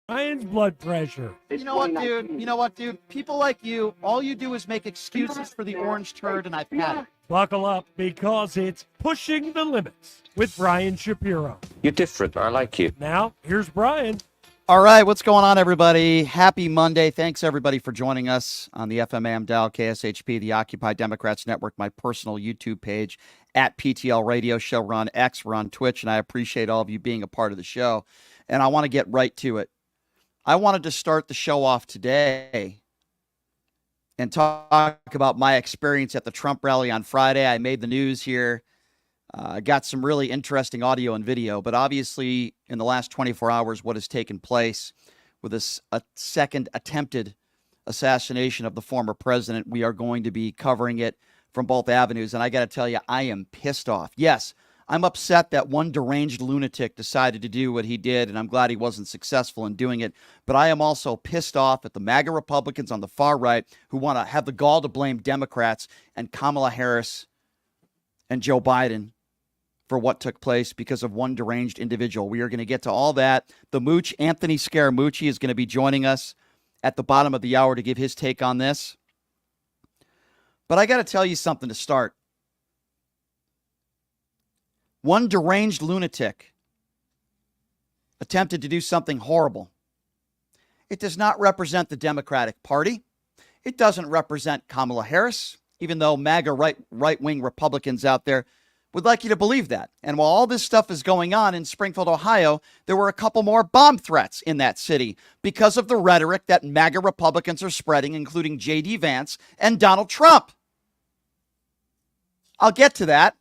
Ryan's blood pressure. You know what, dude? You know what, dude? People like you, all you do is make excuses for the orange turd, and I've had it. Buckle up because it's Pushing the Limits with Brian Shapiro. You're different. I like you. Now, here's Brian. All right, what's going on, everybody? Happy Monday. Thanks, everybody, for joining us on the FMAM Dial, KSHP, the Occupy Democrats Network, my personal YouTube page, at PTL Radio Show. We're on X, we're on Twitch, and I appreciate all of you being a part of the show. And I want to get right to it. I wanted to start the show off today and talk about my experience at the Trump rally on Friday. I made the news here. Got some really interesting audio and video, but obviously in the last 24 hours, what has taken place with this second attempted assassination of the former president, we are going to be covering it from both avenues. And I got to tell you, I am pissed off. Yes, I'm upset that one deranged lunatic decided to do what he did, and I'm glad he wasn't successful in doing it. But I am also pissed off at the MAGA Republicans on the far right who want to have the gall to blame Democrats and Kamala Harris and Joe Biden for what took place because of one deranged individual. We are going to get to all that. The Mooch, Anthony Scaramucci, is going to be joining us at the bottom of the hour to give his take on this. But I got to tell you something to start. One deranged lunatic attempted to do something horrible. It does not represent the Democratic Party. It doesn't represent Kamala Harris, even though MAGA right-wing Republicans out there would like you to believe that. And while all this stuff is going on in Springfield, Ohio, there were a couple more bomb threats in that city because of the rhetoric that MAGA Republicans are spreading, including J.D. Vance and Donald Trump. I'll get to that.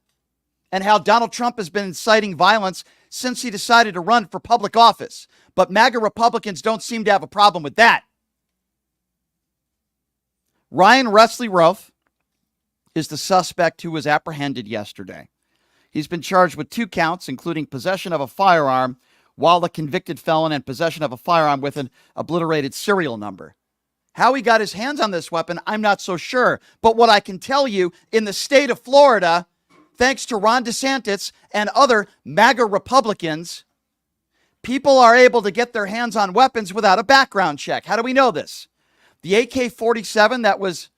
And how Donald Trump has been inciting violence since he decided to run for public office. But MAGA Republicans don't seem to have a problem with that. Ryan Wesley Roth is the suspect who was apprehended yesterday. He's been charged with 2 counts, including possession of a firearm while a convicted felon and possession of a firearm with an obliterated serial number. How he got his hands on this weapon, I'm not so sure. But what I can tell you, in the state of Florida, thanks to Ron DeSantis and other MAGA Republicans, people are able to get their hands on weapons without a background check. How do we know this? The AK-47 that was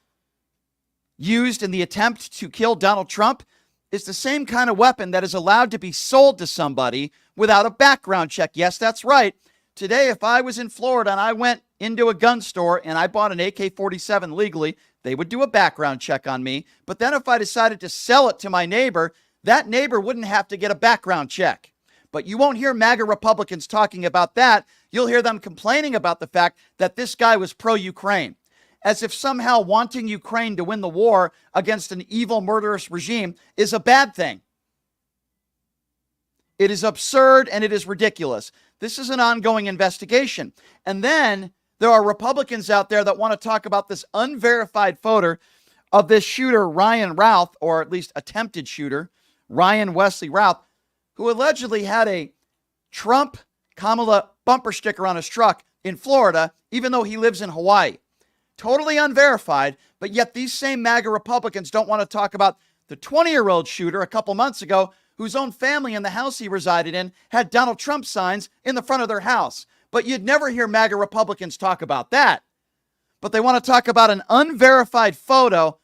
used in the attempt to kill Donald Trump is the same kind of weapon that is allowed to be sold to somebody without a background check. Yes, that's right. Today, if I was in Florida and I went into a gun store and I bought an AK-47 legally, they would do a background check on me. But then if I decided to sell it to my neighbor, that neighbor wouldn't have to get a background check. But you won't hear MAGA Republicans talking about that. You'll hear them complaining about the fact that this guy was pro-Ukraine, as if somehow wanting Ukraine to win the war against an evil, murderous regime is a bad thing. It is absurd and it is ridiculous. This is an ongoing investigation. And then there are Republicans out there that want to talk about this unverified photo of this shooter, Ryan Routh, or at least attempted shooter, Ryan Wesley Routh, who allegedly had a Trump Kamala bumper sticker on his truck in Florida, even though he lives in Hawaii. Totally unverified, but yet these same MAGA Republicans don't want to talk about the 20-year-old shooter a couple months ago whose own family in the house he resided in had Donald Trump signs in the front of their house. But you'd never hear MAGA Republicans talk about that. But they want to talk about an unverified photo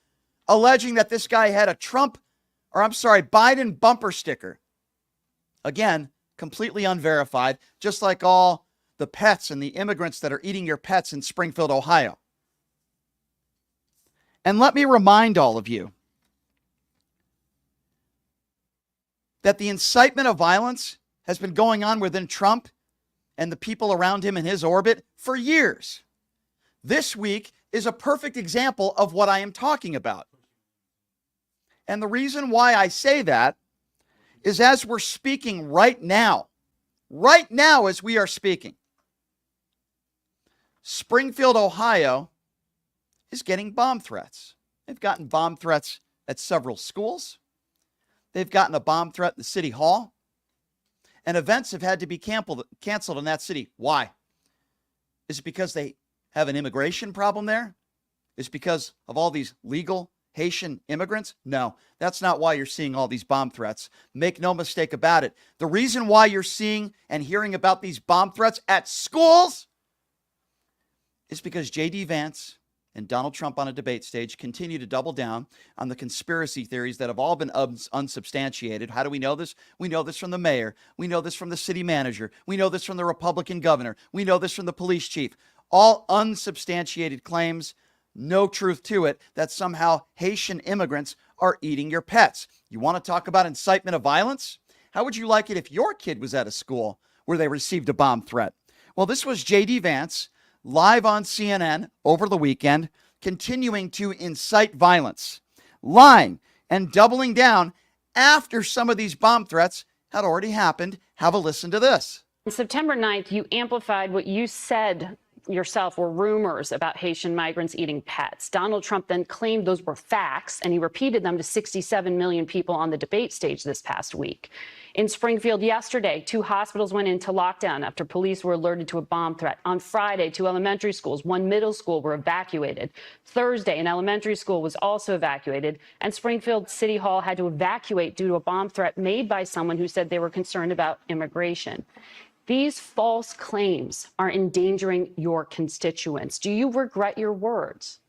alleging that this guy had a Biden bumper sticker. Again, completely unverified, just like all the pets and the immigrants that are eating your pets in Springfield, Ohio. And let me remind all of you that the incitement of violence has been going on within Trump and the people around him in his orbit for years. This week is a perfect example of what I am talking about. And the reason why I say that is as we're speaking right now as we are speaking, Springfield, Ohio is getting bomb threats. They've gotten bomb threats at several schools. They've gotten a bomb threat in the city hall. And events have had to be canceled in that city. Why? Is it because they have an immigration problem there? Is it because of all these legal Haitian immigrants? No, that's not why you're seeing all these bomb threats. Make no mistake about it. The reason why you're seeing and hearing about these bomb threats at schools is because J.D. Vance and Donald Trump on a debate stage continue to double down on the conspiracy theories that have all been unsubstantiated. How do we know this? We know this from the mayor. We know this from the city manager. We know this from the Republican governor. We know this from the police chief. All unsubstantiated claims, no truth to it, that somehow Haitian immigrants are eating your pets. You want to talk about incitement of violence? How would you like it if your kid was at a school where they received a bomb threat? Well, this was J.D. Vance live on CNN over the weekend, continuing to incite violence, lying and doubling down after some of these bomb threats had already happened. Have a listen to this. On September 9th, you amplified what you said yourself were rumors about Haitian migrants eating pets. Donald Trump then claimed those were facts, and he repeated them to 67 million people on the debate stage this past week. In Springfield yesterday, 2 hospitals went into lockdown after police were alerted to a bomb threat. On Friday, 2 elementary schools, 1 middle school were evacuated. Thursday, an elementary school was also evacuated, and Springfield City Hall had to evacuate due to a bomb threat made by someone who said they were concerned about immigration. These false claims are endangering your constituents. Do you regret your words?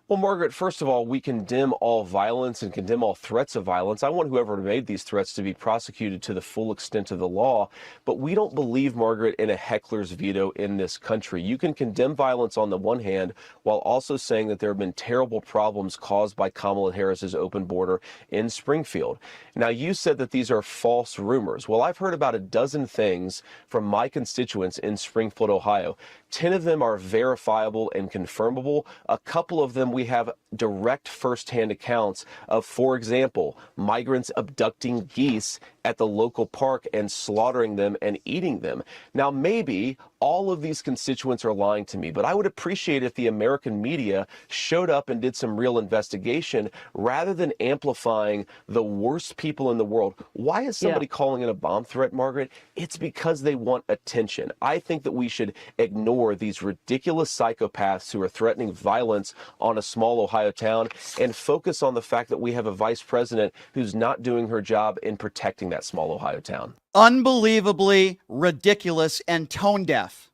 Well, Margaret, first of all, we condemn all violence and condemn all threats of violence. I want whoever made these threats to be prosecuted to the full extent of the law. But we don't believe, Margaret, in a heckler's veto in this country. You can condemn violence on the one hand while also saying that there have been terrible problems caused by Kamala Harris's open border in Springfield. Now, you said that these are false rumors. Well, I've heard about a dozen things from my constituents in Springfield, Ohio. 10 of them are verifiable and confirmable. A couple of them we have direct firsthand accounts of, for example, migrants abducting geese at the local park and slaughtering them and eating them. Now, maybe all of these constituents are lying to me, but I would appreciate if the American media showed up and did some real investigation rather than amplifying the worst people in the world. Why is somebody calling it a bomb threat, Margaret? It's because they want attention. I think that we should ignore these ridiculous psychopaths who are threatening violence on a small Ohio town and focus on the fact that we have a vice president who's not doing her job in protecting that small Ohio town. Unbelievably ridiculous and tone deaf.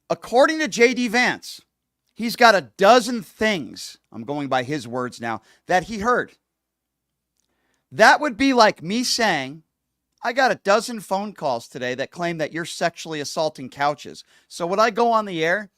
According to J.D. Vance, he's got a dozen things, I'm going by his words now, that he heard. That would be like me saying, I got a dozen phone calls today that claim that you're sexually assaulting couches. So would I go on the air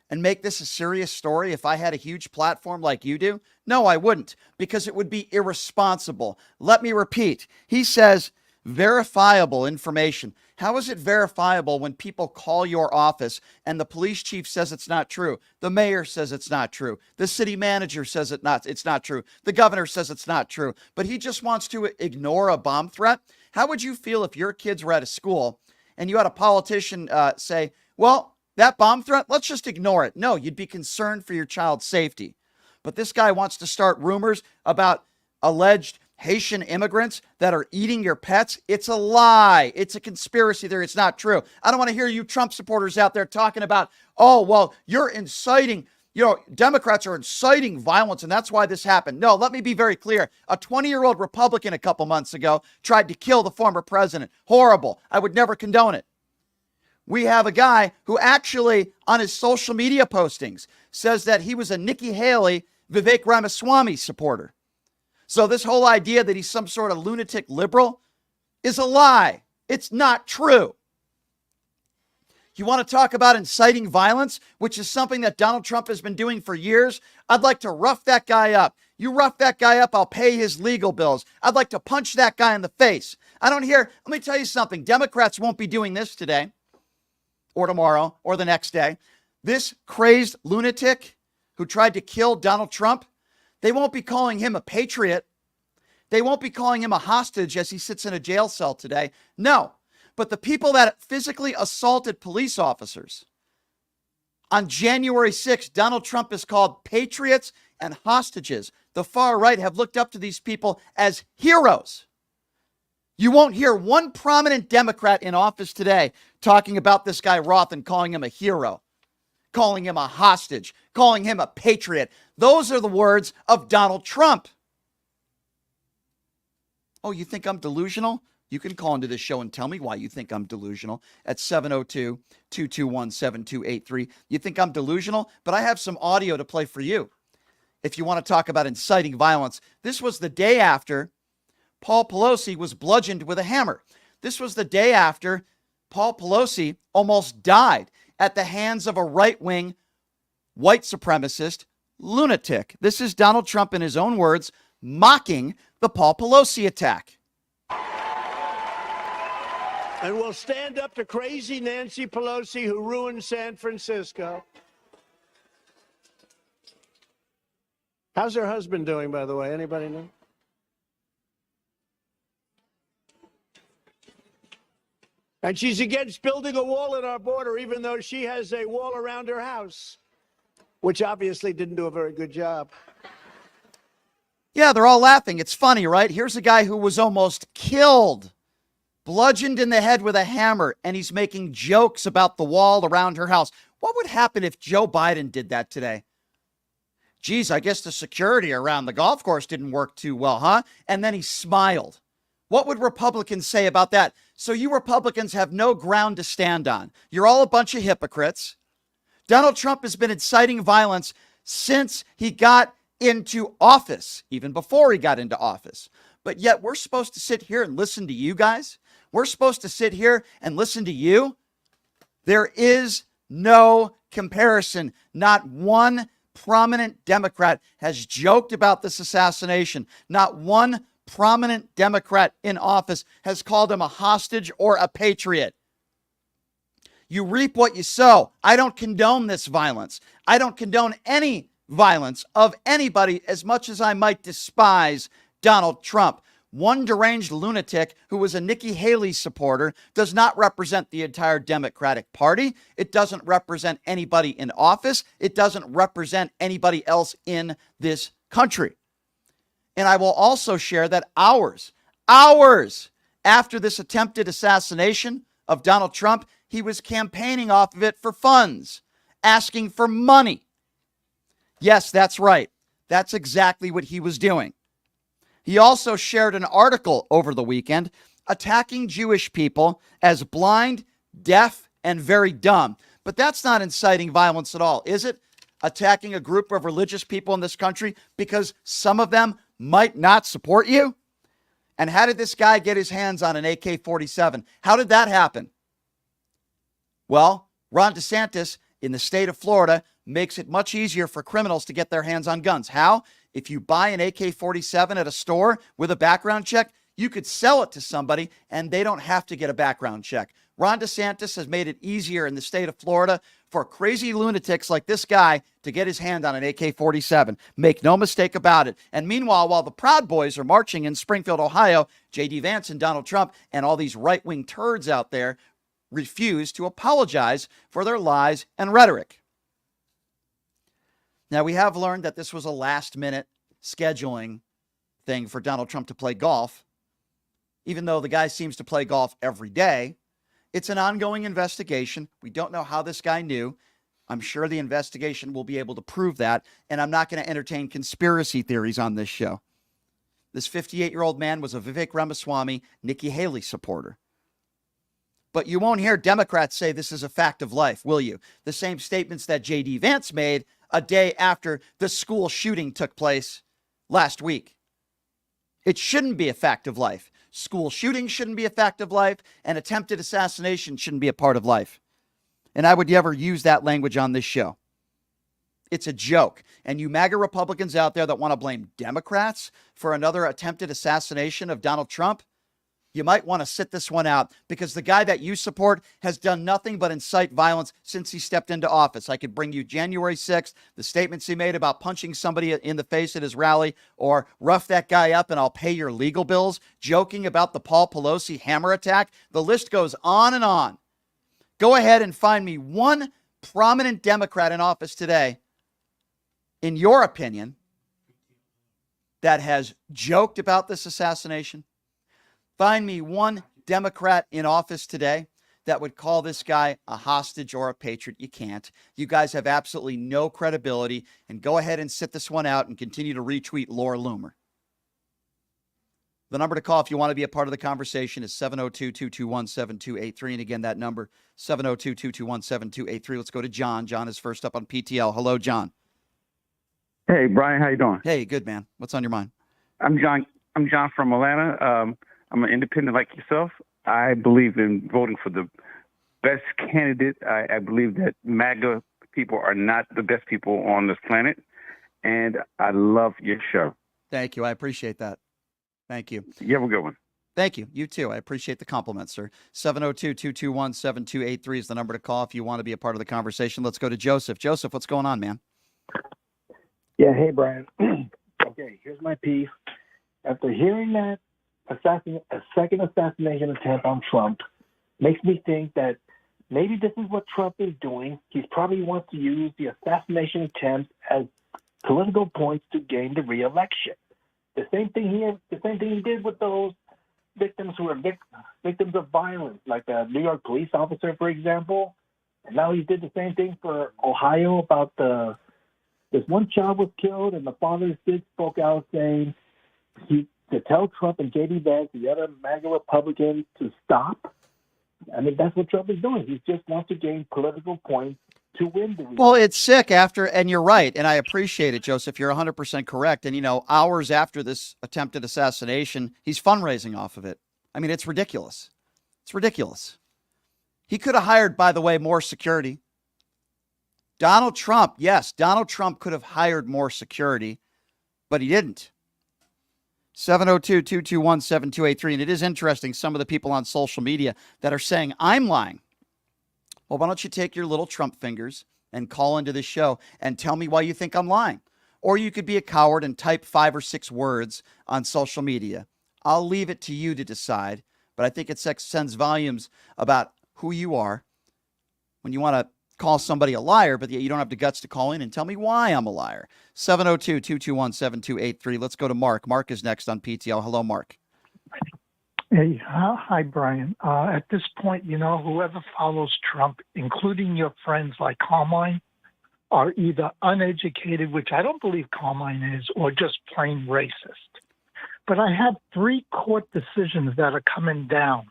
and make this a serious story if I had a huge platform like you do? No, I wouldn't, because it would be irresponsible. Let me repeat. He says verifiable information. How is it verifiable when people call your office and the police chief says it's not true? The mayor says it's not true. The city manager says it's not true. The governor says it's not true. But he just wants to ignore a bomb threat. How would you feel if your kids were at a school and you had a politician say, well, that bomb threat, let's just ignore it? No, you'd be concerned for your child's safety. But this guy wants to start rumors about alleged Haitian immigrants that are eating your pets. It's a lie. It's a conspiracy theory. It's not true. I don't want to hear you Trump supporters out there talking about, oh, well, you're inciting, Democrats are inciting violence and that's why this happened. No, let me be very clear. A 20-year-old Republican a couple months ago tried to kill the former president. Horrible. I would never condone it. We have a guy who actually on his social media postings says that he was a Nikki Haley, Vivek Ramaswamy supporter. So this whole idea that he's some sort of lunatic liberal is a lie. It's not true. You want to talk about inciting violence, which is something that Donald Trump has been doing for years? I'd like to rough that guy up. You rough that guy up, I'll pay his legal bills. I'd like to punch that guy in the face. Let me tell you something. Democrats won't be doing this today or tomorrow or the next day. This crazed lunatic who tried to kill Donald Trump, they won't be calling him a patriot. They won't be calling him a hostage as he sits in a jail cell today. No, but the people that physically assaulted police officers on January 6th, Donald Trump is called patriots and hostages. The far right have looked up to these people as heroes. You won't hear one prominent Democrat in office today talking about this guy Roth and calling him a hero, calling him a hostage, calling him a patriot. Those are the words of Donald Trump. Oh, you think I'm delusional? You can call into this show and tell me why you think I'm delusional at 702-221-7283. You think I'm delusional? But I have some audio to play for you. If you want to talk about inciting violence, this was the day after Paul Pelosi was bludgeoned with a hammer. This was the day after Paul Pelosi almost died at the hands of a right-wing white supremacist lunatic. This is Donald Trump, in his own words, mocking the Paul Pelosi attack. And we'll stand up to crazy Nancy Pelosi, who ruined San Francisco. How's her husband doing, by the way? Anybody know? And she's against building a wall at our border, even though she has a wall around her house, which obviously didn't do a very good job. Yeah, they're all laughing. It's funny, right? Here's a guy who was almost killed, bludgeoned in the head with a hammer, and he's making jokes about the wall around her house. What would happen if Joe Biden did that today? Geez, I guess the security around the golf course didn't work too well, huh? And then he smiled. What would Republicans say about that? So you Republicans have no ground to stand on. You're all a bunch of hypocrites. Donald Trump has been inciting violence since he got into office, even before he got into office. But yet we're supposed to sit here and listen to you guys? We're supposed to sit here and listen to you? There is no comparison. Not one prominent Democrat has joked about this assassination. Not one prominent Democrat in office has called him a hostage or a patriot. You reap what you sow. I don't condone this violence. I don't condone any violence of anybody as much as I might despise Donald Trump. One deranged lunatic who was a Nikki Haley supporter does not represent the entire Democratic Party. It doesn't represent anybody in office. It doesn't represent anybody else in this country. And I will also share that hours after this attempted assassination of Donald Trump, he was campaigning off of it for funds, asking for money. Yes, that's right. That's exactly what he was doing. He also shared an article over the weekend attacking Jewish people as blind, deaf, and very dumb. But that's not inciting violence at all, is it? Attacking a group of religious people in this country because some of them might not support you? And how did this guy get his hands on an AK-47? How did that happen? Well, Ron DeSantis in the state of Florida makes it much easier for criminals to get their hands on guns. How? If you buy an AK-47 at a store with a background check, you could sell it to somebody and they don't have to get a background check. Ron DeSantis has made it easier in the state of Florida for crazy lunatics like this guy to get his hand on an AK-47. Make no mistake about it. And meanwhile, while the Proud Boys are marching in Springfield, Ohio, J.D. Vance and Donald Trump and all these right-wing turds out there refuse to apologize for their lies and rhetoric. Now, we have learned that this was a last-minute scheduling thing for Donald Trump to play golf. Even though the guy seems to play golf every day, it's an ongoing investigation. We don't know how this guy knew. I'm sure the investigation will be able to prove that, and I'm not going to entertain conspiracy theories on this show. This 58-year-old man was a Vivek Ramaswamy, Nikki Haley supporter. But you won't hear Democrats say this is a fact of life, will you? The same statements that J.D. Vance made a day after the school shooting took place last week. It shouldn't be a fact of life. School shooting shouldn't be a fact of life, and attempted assassination shouldn't be a part of life. And I would never use that language on this show. It's a joke. And you MAGA Republicans out there that want to blame Democrats for another attempted assassination of Donald Trump, you might want to sit this one out, because the guy that you support has done nothing but incite violence since he stepped into office. I could bring you January 6th, the statements he made about punching somebody in the face at his rally, or rough that guy up and I'll pay your legal bills, joking about the Paul Pelosi hammer attack. The list goes on and on. Go ahead and find me one prominent Democrat in office today, in your opinion, that has joked about this assassination. Find me one Democrat in office today that would call this guy a hostage or a patriot. You can't. You guys have absolutely no credibility. And go ahead and sit this one out and continue to retweet Laura Loomer. The number to call if you want to be a part of the conversation is 702-221-7283. And again, that number, 702-221-7283. Let's go to John. John is first up on PTL. Hello, John. Hey, Brian, how you doing? Hey, good, man. What's on your mind? I'm John. I'm John from Atlanta. I'm an independent like yourself. I believe in voting for the best candidate. I believe that MAGA people are not the best people on this planet, and I love your show. Thank you. I appreciate that. Thank you. You have a good one. Thank you. You too. I appreciate the compliment, sir. 702-221-7283 is the number to call if you want to be a part of the conversation. Let's go to Joseph. Joseph, what's going on, man? Yeah, hey, Brian. Okay, here's my piece. After hearing that a second assassination attempt on Trump makes me think that maybe this is what Trump is doing. He probably wants to use the assassination attempt as political points to gain the re-election. The same thing he did with those victims who were victims of violence, like a New York police officer, for example. And now he did the same thing for Ohio about this one child was killed, and the father spoke out saying to tell Trump and J.D. Vance, the other MAGA Republicans, to stop. I mean, that's what Trump is doing. He just wants to gain political points to win the. Well, it's sick and you're right, and I appreciate it, Joseph. You're 100% correct. And, hours after this attempted assassination, he's fundraising off of it. I mean, it's ridiculous. It's ridiculous. He could have hired, by the way, more security. Donald Trump could have hired more security, but he didn't. 702-221-7283. And it is interesting, some of the people on social media that are saying, I'm lying. Well, why don't you take your little Trump fingers and call into the show and tell me why you think I'm lying? Or you could be a coward and type 5 or 6 words on social media. I'll leave it to you to decide, but I think it sends volumes about who you are when you want to call somebody a liar, but you don't have the guts to call in and tell me why I'm a liar. 702-221-7283. Let's go to Mark. Mark is next on PTL. Hello, Mark. Hey, hi, Brian. At this point, whoever follows Trump, including your friends like Carmine, are either uneducated, which I don't believe Carmine is, or just plain racist. But I have 3 court decisions that are coming down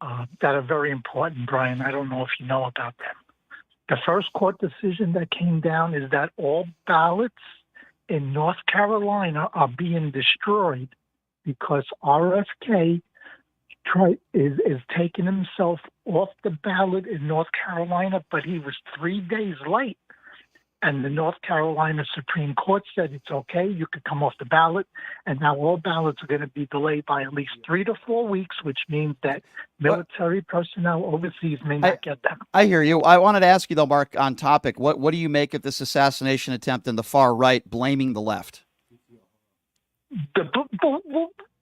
that are very important, Brian. I don't know if you know about them. The first court decision that came down is that all ballots in North Carolina are being destroyed because RFK is taking himself off the ballot in North Carolina, but he was 3 days late. And the North Carolina Supreme Court said it's okay, you could come off the ballot. And now all ballots are going to be delayed by at least 3 to 4 weeks, which means that military personnel overseas may not get them. I hear you. I wanted to ask you, though, Mark, on topic, what do you make of this assassination attempt in the far right blaming the left?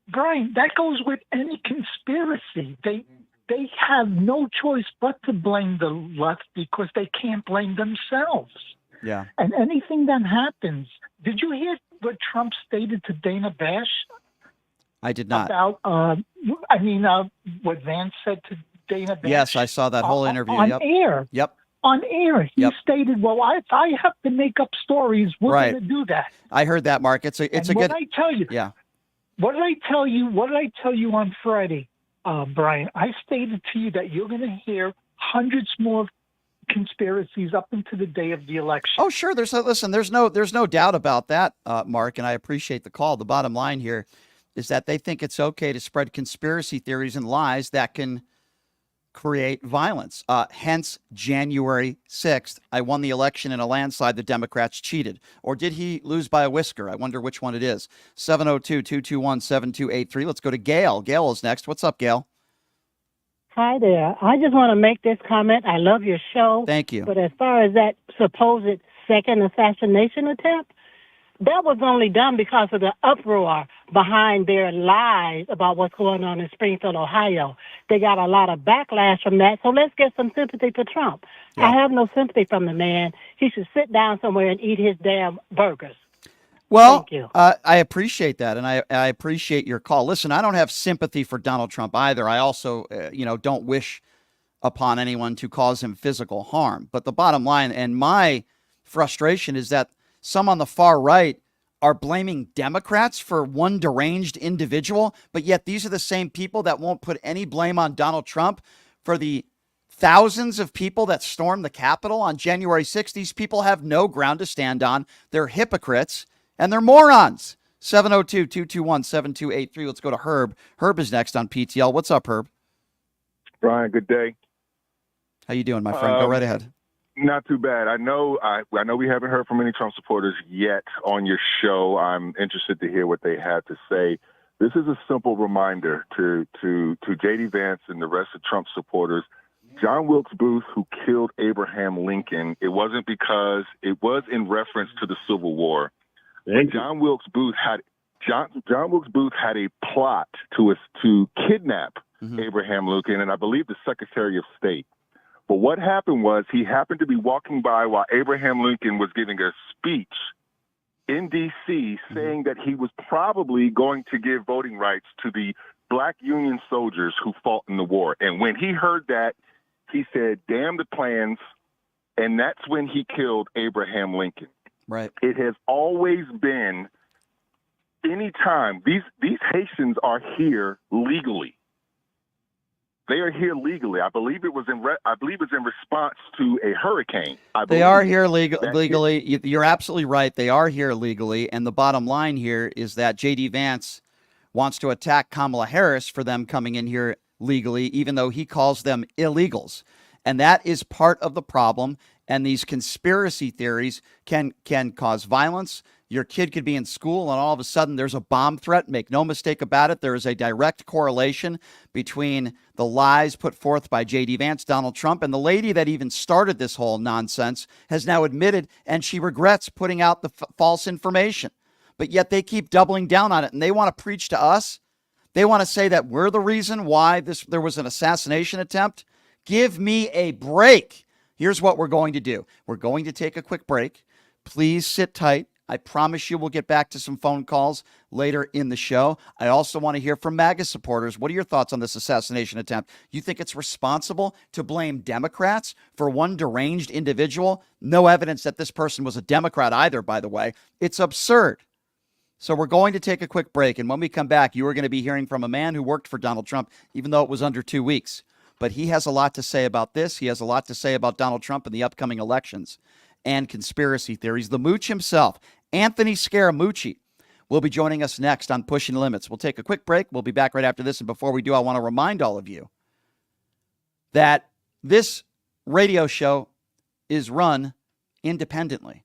Brian, that goes with any conspiracy. They have no choice but to blame the left because they can't blame themselves. Yeah. And anything that happens, did you hear what Trump stated to Dana Bash? I did not. About, what Vance said to Dana Bash? Yes, I saw that whole interview. On air. Yep. On air, he stated, "Well, if I have to make up stories, we're right. going to do that." I heard that, Mark. It's a good. What did I tell you? Yeah. What did I tell you? What did I tell you on Friday, Brian? I stated to you that you're going to hear hundreds more conspiracies up into the day of the election. Oh, sure. There's no doubt about that, Mark, and I appreciate the call. The bottom line here is that they think it's okay to spread conspiracy theories and lies that can create violence. Hence, January 6th, I won the election in a landslide. The Democrats cheated. Or did he lose by a whisker? I wonder which one it is. 702-221-7283. Let's go to Gail. Gail is next. What's up, Gail? Hi there. I just want to make this comment. I love your show. Thank you. But as far as that supposed second assassination attempt, that was only done because of the uproar behind their lies about what's going on in Springfield, Ohio. They got a lot of backlash from that. So let's get some sympathy for Trump. Yeah. I have no sympathy from the man. He should sit down somewhere and eat his damn burgers. Well, thank you. I appreciate that, and I appreciate your call. Listen, I don't have sympathy for Donald Trump either. I also, don't wish upon anyone to cause him physical harm. But the bottom line and my frustration is that some on the far right are blaming Democrats for one deranged individual, but yet these are the same people that won't put any blame on Donald Trump for the thousands of people that stormed the Capitol on January 6th. These people have no ground to stand on. They're hypocrites and they're morons. 702-221-7283. Let's go to Herb. Herb is next on PTL. What's up, Herb? Brian, good day. How you doing, my friend? Go right ahead. Not too bad. I know we haven't heard from any Trump supporters yet on your show. I'm interested to hear what they have to say. This is a simple reminder to J.D. Vance and the rest of Trump supporters. John Wilkes Booth, who killed Abraham Lincoln, it wasn't because it was in reference to the Civil War. John Wilkes Booth had a plot to kidnap Abraham Lincoln, and I believe the Secretary of State. But what happened was he happened to be walking by while Abraham Lincoln was giving a speech in D.C. saying that he was probably going to give voting rights to the black Union soldiers who fought in the war. And when he heard that, he said, damn the plans, and that's when he killed Abraham Lincoln. Right. It has always been, anytime, these Haitians are here legally. They are here legally. I believe it was in response to a hurricane. They are here legally. You're absolutely right. They are here legally. And the bottom line here is that J.D. Vance wants to attack Kamala Harris for them coming in here legally, even though he calls them illegals. And that is part of the problem. And these conspiracy theories can cause violence. Your kid could be in school and all of a sudden there's a bomb threat. Make no mistake about it. There is a direct correlation between the lies put forth by J.D. Vance, Donald Trump, and the lady that even started this whole nonsense has now admitted, and she regrets putting out the false information. But yet they keep doubling down on it, and they want to preach to us. They want to say that we're the reason why there was an assassination attempt. Give me a break. Here's what we're going to do. We're going to take a quick break. Please sit tight. I promise you we'll get back to some phone calls later in the show. I also want to hear from MAGA supporters. What are your thoughts on this assassination attempt? You think it's responsible to blame Democrats for one deranged individual? No evidence that this person was a Democrat either, by the way. It's absurd. So we're going to take a quick break. And when we come back, you are going to be hearing from a man who worked for Donald Trump, even though it was under 2 weeks. But he has a lot to say about this. He has a lot to say about Donald Trump and the upcoming elections and conspiracy theories. The mooch himself, Anthony Scaramucci, will be joining us next on Pushing the Limits. We'll take a quick break. We'll be back right after this. And before we do, I want to remind all of you that this radio show is run independently.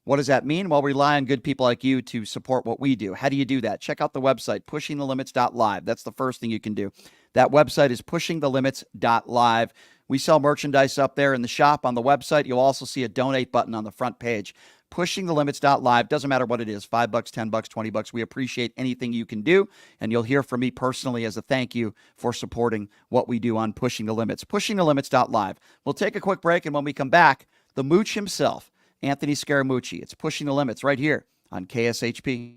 What does that mean? Well, we rely on good people like you to support what we do. How do you do that? Check out the website, pushingthelimits.live. That's the first thing you can do. That website is pushingthelimits.live. We sell merchandise up there in the shop on the website. You'll also see a donate button on the front page. Pushingthelimits.live. Doesn't matter what it is, $5, $10, $20. We appreciate anything you can do, and you'll hear from me personally as a thank you for supporting what we do on Pushing the Limits. Pushingthelimits.live. We'll take a quick break, and when we come back, the mooch himself, Anthony Scaramucci. It's Pushing the Limits right here on KSHP.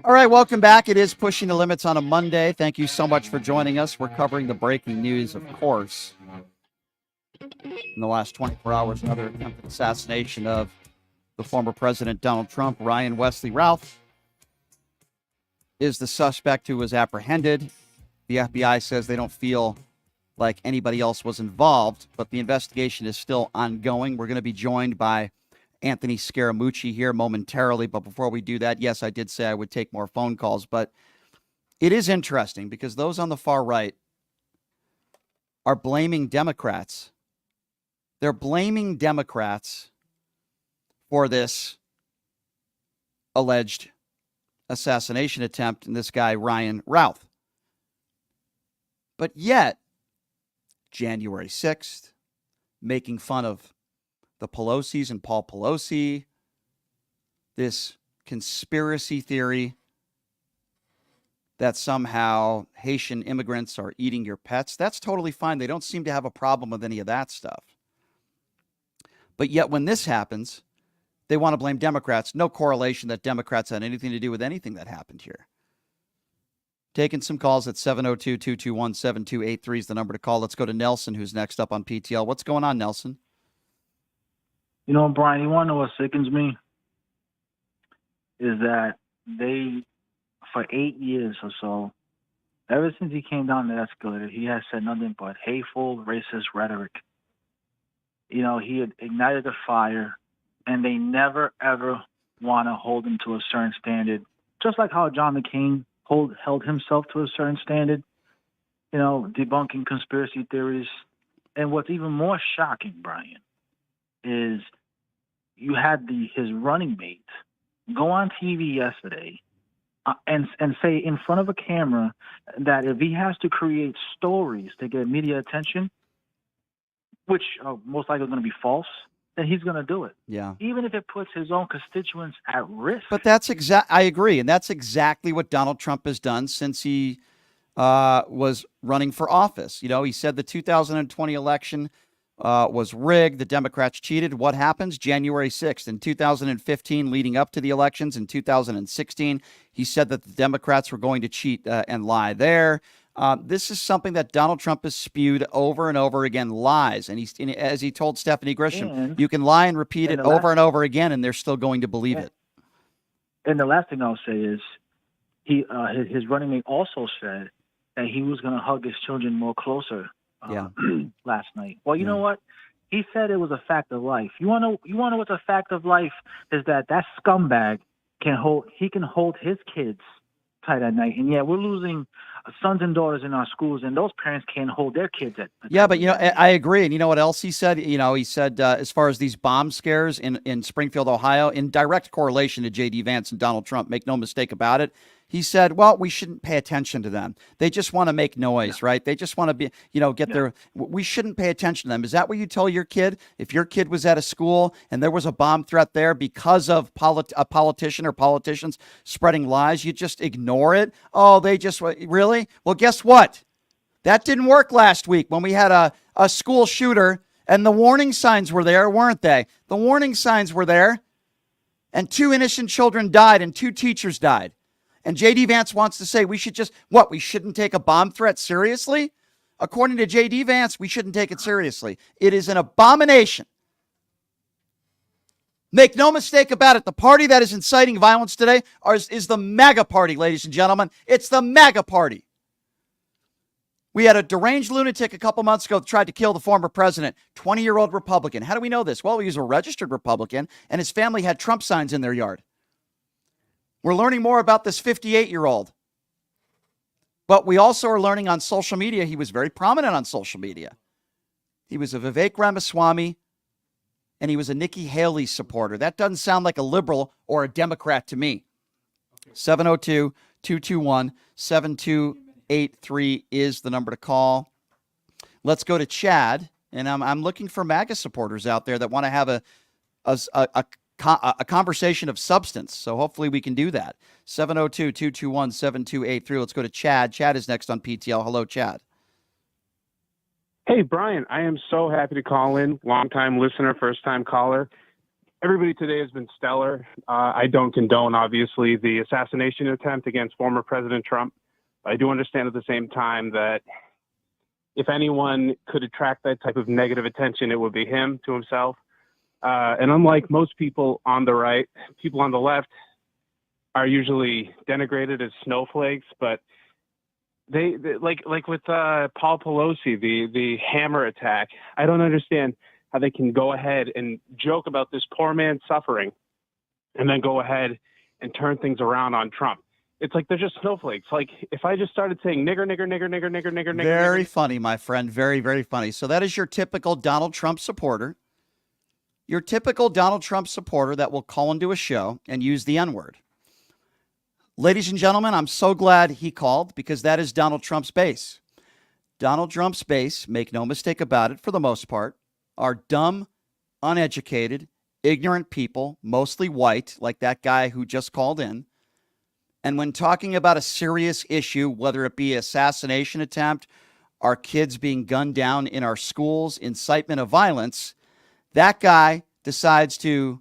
All right, welcome back. It is Pushing the Limits on a Monday. Thank you so much for joining us. We're covering the breaking news, of course. In the last 24 hours, another attempted assassination of the former President Donald Trump. Ryan Wesley Ralph is the suspect who was apprehended. The FBI says they don't feel like anybody else was involved, but the investigation is still ongoing. We're going to be joined by Anthony Scaramucci here momentarily, but before we do that, yes, I did say I would take more phone calls, but it is interesting because those on the far right are blaming Democrats. They're blaming Democrats for this alleged assassination attempt in this guy, Ryan Ralph. But yet, January 6th, making fun of the Pelosi's and Paul Pelosi, this conspiracy theory that somehow Haitian immigrants are eating your pets. That's totally fine. They don't seem to have a problem with any of that stuff. But yet when this happens, they want to blame Democrats. No correlation that Democrats had anything to do with anything that happened here. Taking some calls at 702-221-7283 is the number to call. Let's go to Nelson, who's next up on PTL. What's going on, Nelson? You know, Brian, you want to know what sickens me? Is that they, for 8 years or so, ever since he came down the escalator, he has said nothing but hateful, racist rhetoric. You know, he had ignited a fire, and they never, ever want to hold him to a certain standard, just like how John McCain held himself to a certain standard, you know, debunking conspiracy theories. And what's even more shocking, Brian, is you had his running mate go on TV yesterday and say in front of a camera that if he has to create stories to get media attention, which are most likely going to be false, then he's going to do it. Yeah. Even if it puts his own constituents at risk. But that's I agree. And that's exactly what Donald Trump has done since he was running for office. You know, he said the 2020 election was rigged. The Democrats cheated. What happens? January 6th. In 2015, leading up to the elections, in 2016, he said that the Democrats were going to cheat and lie there. This is something that Donald Trump has spewed over and over again, lies. And as he told Stephanie Grisham, you can lie and repeat it over and over again, and they're still going to believe it. And the last thing I'll say is his running mate also said that he was going to hug his children more closer last night. Well, you know what? He said it was a fact of life. You want to know what's a fact of life is that scumbag can hold his kids tight at night. And we're losing sons and daughters in our schools, and those parents can't hold their kids at but you know, I agree. And you know what else he said? You know, he said as far as these bomb scares in Springfield, Ohio, in direct correlation to J.D. Vance and Donald Trump, make no mistake about it. He said, well, we shouldn't pay attention to them. They just want to make noise, right? They just want to be, we shouldn't pay attention to them. Is that what you tell your kid? If your kid was at a school and there was a bomb threat there because of a politician or politicians spreading lies, you just ignore it? Oh, they just, really? Well, guess what? That didn't work last week when we had a school shooter and the warning signs were there, weren't they? The warning signs were there and 2 innocent children died and 2 teachers died. And J.D. Vance wants to say we shouldn't take a bomb threat seriously? According to J.D. Vance, we shouldn't take it seriously. It is an abomination. Make no mistake about it. The party that is inciting violence today is the MAGA party, ladies and gentlemen. It's the MAGA party. We had a deranged lunatic a couple months ago that tried to kill the former president, 20-year-old Republican. How do we know this? Well, he was a registered Republican, and his family had Trump signs in their yard. We're learning more about this 58-year-old. But we also are learning on social media, he was very prominent on social media. He was a Vivek Ramaswamy, and he was a Nikki Haley supporter. That doesn't sound like a liberal or a Democrat to me. 702-221-7283 is the number to call. Let's go to Chad, and I'm looking for MAGA supporters out there that want to have a conversation of substance. So hopefully we can do that. 702-221-7283. Let's go to Chad. Chad is next on PTL. Hello, Chad. Hey, Brian, I am so happy to call in. Long-time listener, first-time caller. Everybody today has been stellar. I don't condone, obviously, the assassination attempt against former President Trump. I do understand at the same time that if anyone could attract that type of negative attention, it would be him to himself. And unlike most people on the right, people on the left are usually denigrated as snowflakes, but they like with Paul Pelosi, the hammer attack. I don't understand how they can go ahead and joke about this poor man suffering and then go ahead and turn things around on Trump. It's like they're just snowflakes. Like if I just started saying nigger, nigger, nigger, nigger, nigger, nigger, Very nigger. funny, my friend. Very, very funny. So that is your typical Donald Trump supporter. Your typical Donald Trump supporter that will call into a show and use the N-word. Ladies and gentlemen, I'm so glad he called because that is Donald Trump's base. Donald Trump's base, make no mistake about it, for the most part, are dumb, uneducated, ignorant people, mostly white, like that guy who just called in. And when talking about a serious issue, whether it be assassination attempt, our kids being gunned down in our schools, incitement of violence, that guy decides to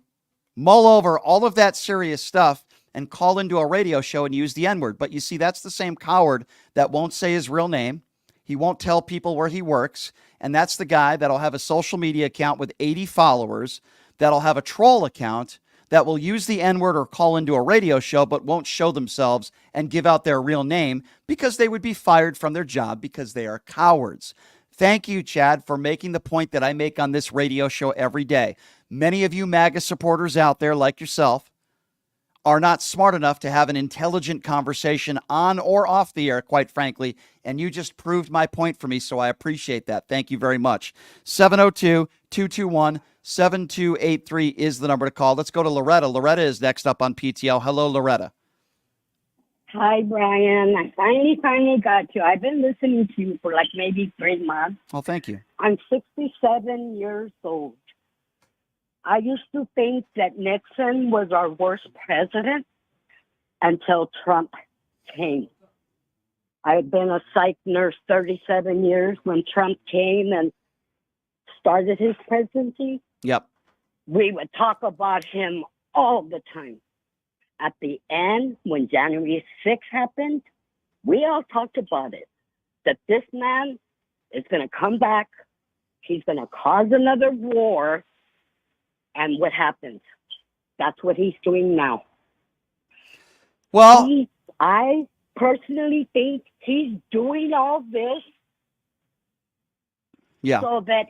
mull over all of that serious stuff and call into a radio show and use the N-word. But you see, that's the same coward that won't say his real name. He won't tell people where he works. And that's the guy that'll have a social media account with 80 followers, that'll have a troll account, that will use the N-word or call into a radio show, but won't show themselves and give out their real name because they would be fired from their job because they are cowards. Thank you, Chad, for making the point that I make on this radio show every day. Many of you MAGA supporters out there, like yourself, are not smart enough to have an intelligent conversation on or off the air, quite frankly, and you just proved my point for me, so I appreciate that. Thank you very much. 702-221-7283 is the number to call. Let's go to Loretta. Loretta is next up on PTL. Hello, Loretta. Hi, Brian. I finally got you. I've been listening to you for like maybe 3 months. Well, thank you. I'm 67 years old. I used to think that Nixon was our worst president until Trump came. I've been a psych nurse 37 years. When Trump came and started his presidency, Yep. we would talk about him all the time. At the end, when January 6th happened, we all talked about it, that this man is going to come back. He's going to cause another war. And what happens? That's what he's doing now. Well, I personally think he's doing all this so that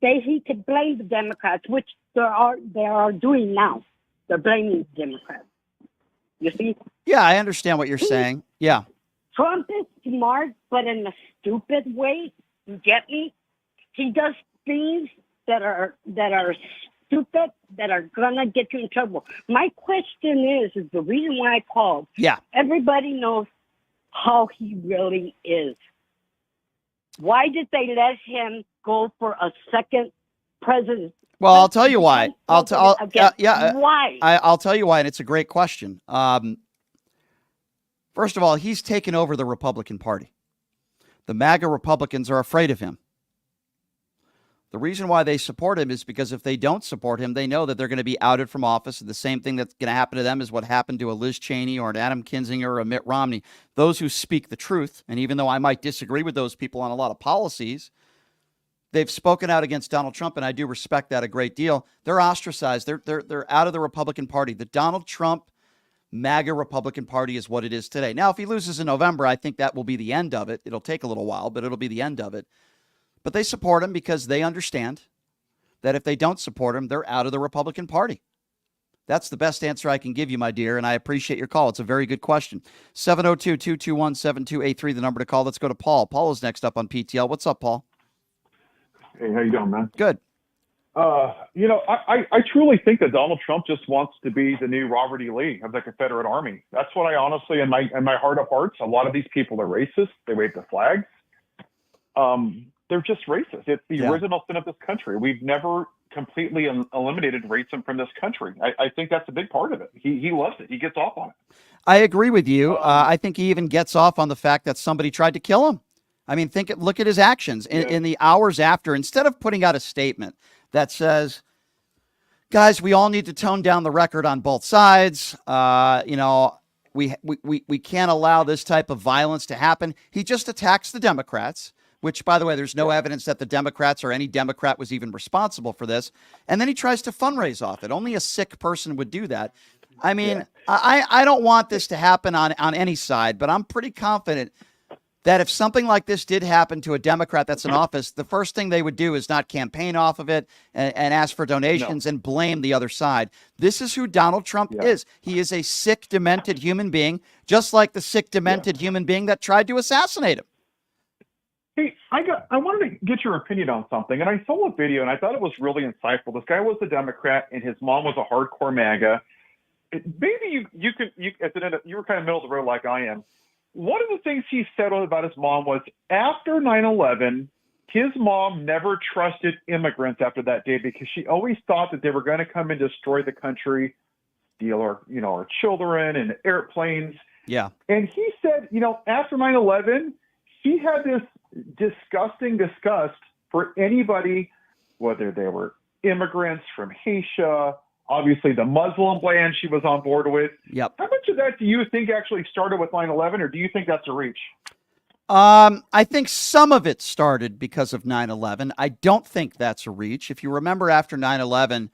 he could blame the Democrats, which they are doing now. They're blaming the Democrats. You see? Yeah, I understand what you're saying. Yeah. Trump is smart, but in a stupid way. You get me? He does things that are stupid, that are gonna get you in trouble. My question is the reason why I called. Yeah. Everybody knows how he really is. Why did they let him go for a second president? Well, I'll tell you why. I'll tell you why, and it's a great question. First of all, he's taken over the Republican Party. The MAGA Republicans are afraid of him. The reason why they support him is because if they don't support him, they know that they're going to be outed from office. And the same thing that's going to happen to them is what happened to a Liz Cheney or an Adam Kinzinger or a Mitt Romney. Those who speak the truth, and even though I might disagree with those people on a lot of policies, they've spoken out against Donald Trump, and I do respect that a great deal. They're ostracized. They're out of the Republican Party. The Donald Trump MAGA Republican Party is what it is today. Now, if he loses in November, I think that will be the end of it. It'll take a little while, but it'll be the end of it. But they support him because they understand that if they don't support him, they're out of the Republican Party. That's the best answer I can give you, my dear, and I appreciate your call. It's a very good question. 702-221-7283, the number to call. Let's go to Paul. Paul is next up on PTL. What's up, Paul? Hey, how you doing, man? Good. I truly think that Donald Trump just wants to be the new Robert E. Lee of the Confederate Army. That's what I honestly, in my heart of hearts, a lot of these people are racist. They wave the flags. They're just racist. It's the original sin of this country. We've never completely eliminated racism from this country. I think that's a big part of it. He loves it. He gets off on it. I agree with you. I think he even gets off on the fact that somebody tried to kill him. I mean, look at his actions in the hours after. Instead of putting out a statement that says, guys, we all need to tone down the record on both sides. We can't allow this type of violence to happen. He just attacks the Democrats, which, by the way, there's no evidence that the Democrats or any Democrat was even responsible for this. And then he tries to fundraise off it. Only a sick person would do that. I mean, I don't want this to happen on any side, but I'm pretty confident that if something like this did happen to a Democrat that's in office, the first thing they would do is not campaign off of it and ask for donations and blame the other side. This is who Donald Trump is. He is a sick, demented human being, just like the sick, demented human being that tried to assassinate him. Hey, I wanted to get your opinion on something, and I saw a video, and I thought it was really insightful. This guy was a Democrat, and his mom was a hardcore MAGA. Maybe you were kind of middle of the road like I am. One of the things he said about his mom was after 9/11, his mom never trusted immigrants after that day because she always thought that they were going to come and destroy the country, steal our children and airplanes. Yeah. And he said, after 9/11, he had this disgusting disgust for anybody, whether they were immigrants from Haiti, obviously the Muslim ban she was on board with. Yep. How much of that do you think actually started with 9/11, or do you think that's a reach? I think some of it started because of 9/11. I don't think that's a reach. If you remember, after 9/11,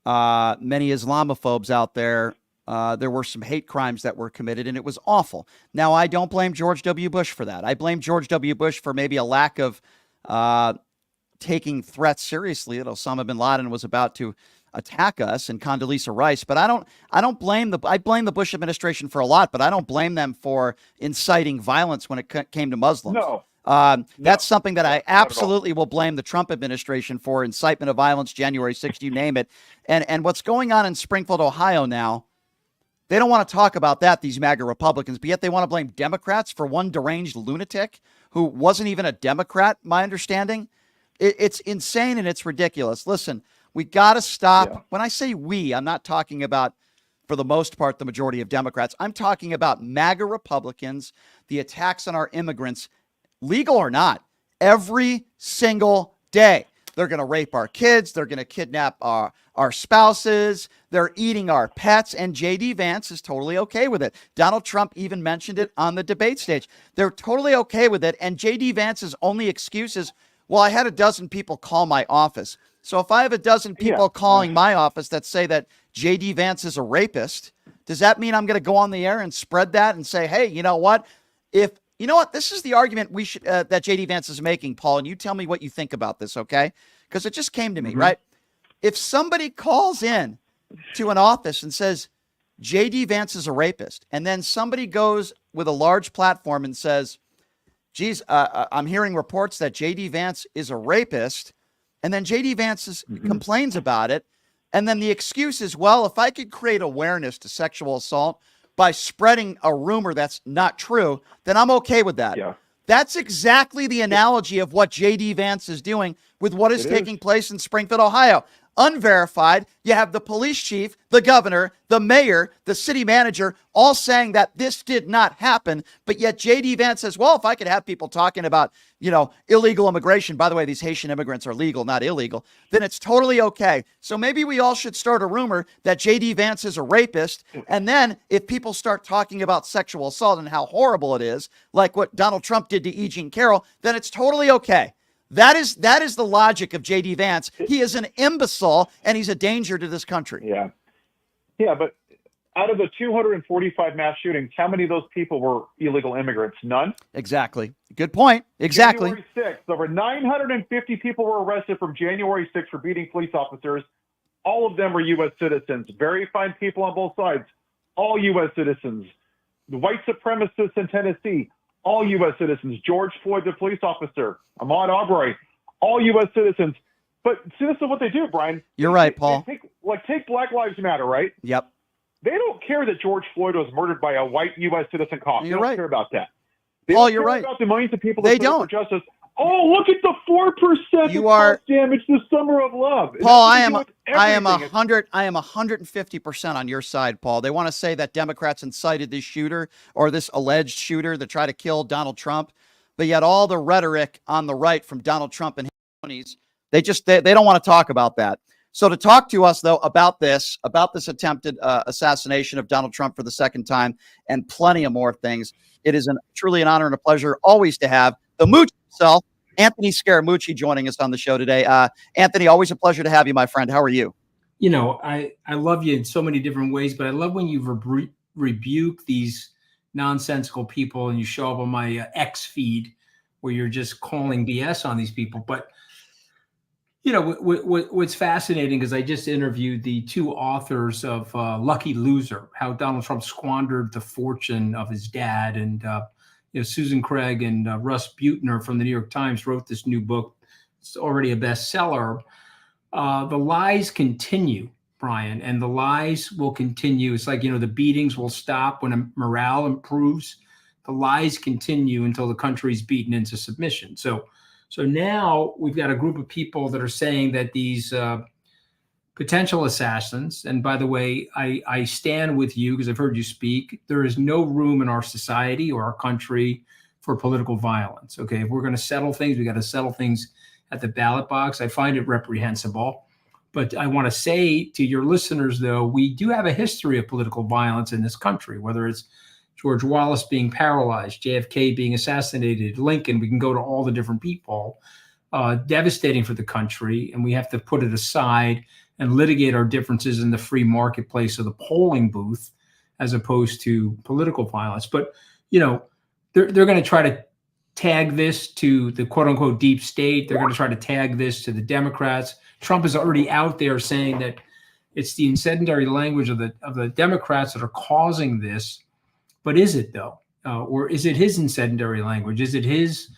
many Islamophobes out there, there were some hate crimes that were committed, and it was awful. Now, I don't blame George W. Bush for that. I blame George W. Bush for maybe a lack of taking threats seriously that Osama bin Laden was about to attack us and Condoleezza Rice. But I blame the Bush administration for a lot, but I don't blame them for inciting violence when it came to Muslims. No. That's something that I absolutely will blame the Trump administration for: incitement of violence, January 6th, you name it. And what's going on in Springfield, Ohio now, they don't want to talk about that, these MAGA Republicans, but yet they want to blame Democrats for one deranged lunatic who wasn't even a Democrat, my understanding. It's insane and it's ridiculous. Listen, we got to stop. Yeah. When I say we, I'm not talking about, for the most part, the majority of Democrats. I'm talking about MAGA Republicans, the attacks on our immigrants, legal or not, every single day. They're going to rape our kids. They're going to kidnap our spouses. They're eating our pets. And J.D. Vance is totally okay with it. Donald Trump even mentioned it on the debate stage. They're totally okay with it. And J.D. Vance's only excuse is, well, I had a dozen people call my office. So if I have a dozen people calling my office that say that J.D. Vance is a rapist, does that mean I'm going to go on the air and spread that and say, hey, you know what? This is the argument we should that J.D. Vance is making, Paul, and you tell me what you think about this, okay? Because it just came to me, right? If somebody calls in to an office and says J.D. Vance is a rapist, and then somebody goes with a large platform and says, geez, I'm hearing reports that J.D. Vance is a rapist, and then J.D. Vance complains about it, and then the excuse is, well, if I could create awareness to sexual assault by spreading a rumor that's not true, then I'm okay with that. Yeah. That's exactly the analogy of what J.D. Vance is doing with what is taking place in Springfield, Ohio. Unverified, you have the police chief, the governor, the mayor, the city manager, all saying that this did not happen. But yet J.D. Vance says, well, if I could have people talking about, illegal immigration, by the way, these Haitian immigrants are legal, not illegal, then it's totally okay. So maybe we all should start a rumor that J.D. Vance is a rapist. And then if people start talking about sexual assault and how horrible it is, like what Donald Trump did to E. Jean Carroll, then it's totally okay. That is the logic of J.D. Vance. He is an imbecile, and he's a danger to this country. Yeah, but out of the 245 mass shootings, how many of those people were illegal immigrants? None? Exactly. Good point. Exactly. January 6th, over 950 people were arrested from January 6th for beating police officers. All of them were U.S. citizens. Very fine people on both sides. All U.S. citizens. The white supremacists in Tennessee, all U.S. citizens. George Floyd, the police officer. Ahmaud Arbery, all U.S. citizens. But see, this is what they do, Brian. You're right, Paul. Take Black Lives Matter, right? Yep. They don't care that George Floyd was murdered by a white U.S. citizen cop. You're they don't right. care about that. They Paul, don't you're care right. about the millions of people They that don't. for justice. Oh, look at the 4% You are damage the summer of love. Paul. I am 150% on your side, Paul. They want to say that Democrats incited this shooter or this alleged shooter to try to kill Donald Trump, but yet all the rhetoric on the right from Donald Trump and his cronies, they don't want to talk about that. So to talk to us though about this attempted assassination of Donald Trump for the second time and plenty of more things, it is truly an honor and a pleasure always to have the Mooch himself, Anthony Scaramucci, joining us on the show today. Anthony, always a pleasure to have you, my friend. How are you? You know, I love you in so many different ways, but I love when you rebuke these nonsensical people and you show up on my X feed where you're just calling BS on these people. But you know, what's fascinating is I just interviewed the two authors of Lucky Loser, how Donald Trump squandered the fortune of his dad. And, Susan Craig and Russ Buettner from the New York Times wrote this new book. It's already a bestseller. The lies continue, Brian, and the lies will continue. It's like, the beatings will stop when morale improves. The lies continue until the country's beaten into submission. So now we've got a group of people that are saying that these potential assassins, and by the way, I stand with you because I've heard you speak, there is no room in our society or our country for political violence. Okay, if we're going to settle things, we got to settle things at the ballot box. I find it reprehensible. But I want to say to your listeners, though, we do have a history of political violence in this country, whether it's George Wallace being paralyzed, JFK being assassinated, Lincoln, we can go to all the different people, devastating for the country. And we have to put it aside and litigate our differences in the free marketplace of the polling booth, as opposed to political violence. But, they're going to try to tag this to the quote unquote deep state. They're going to try to tag this to the Democrats. Trump is already out there saying that it's the incendiary language of the Democrats that are causing this. But is it though? Or is it his incendiary language? Is it his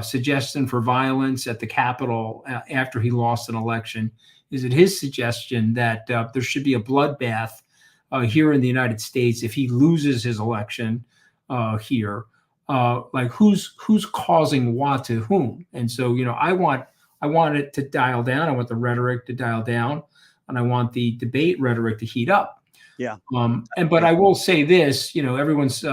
suggestion for violence at the Capitol after he lost an election? Is it his suggestion that there should be a bloodbath here in the United States if he loses his election here? Like who's causing what to whom? And so, I want it to dial down. I want the rhetoric to dial down, and I want the debate rhetoric to heat up. Yeah. But I will say this, everyone's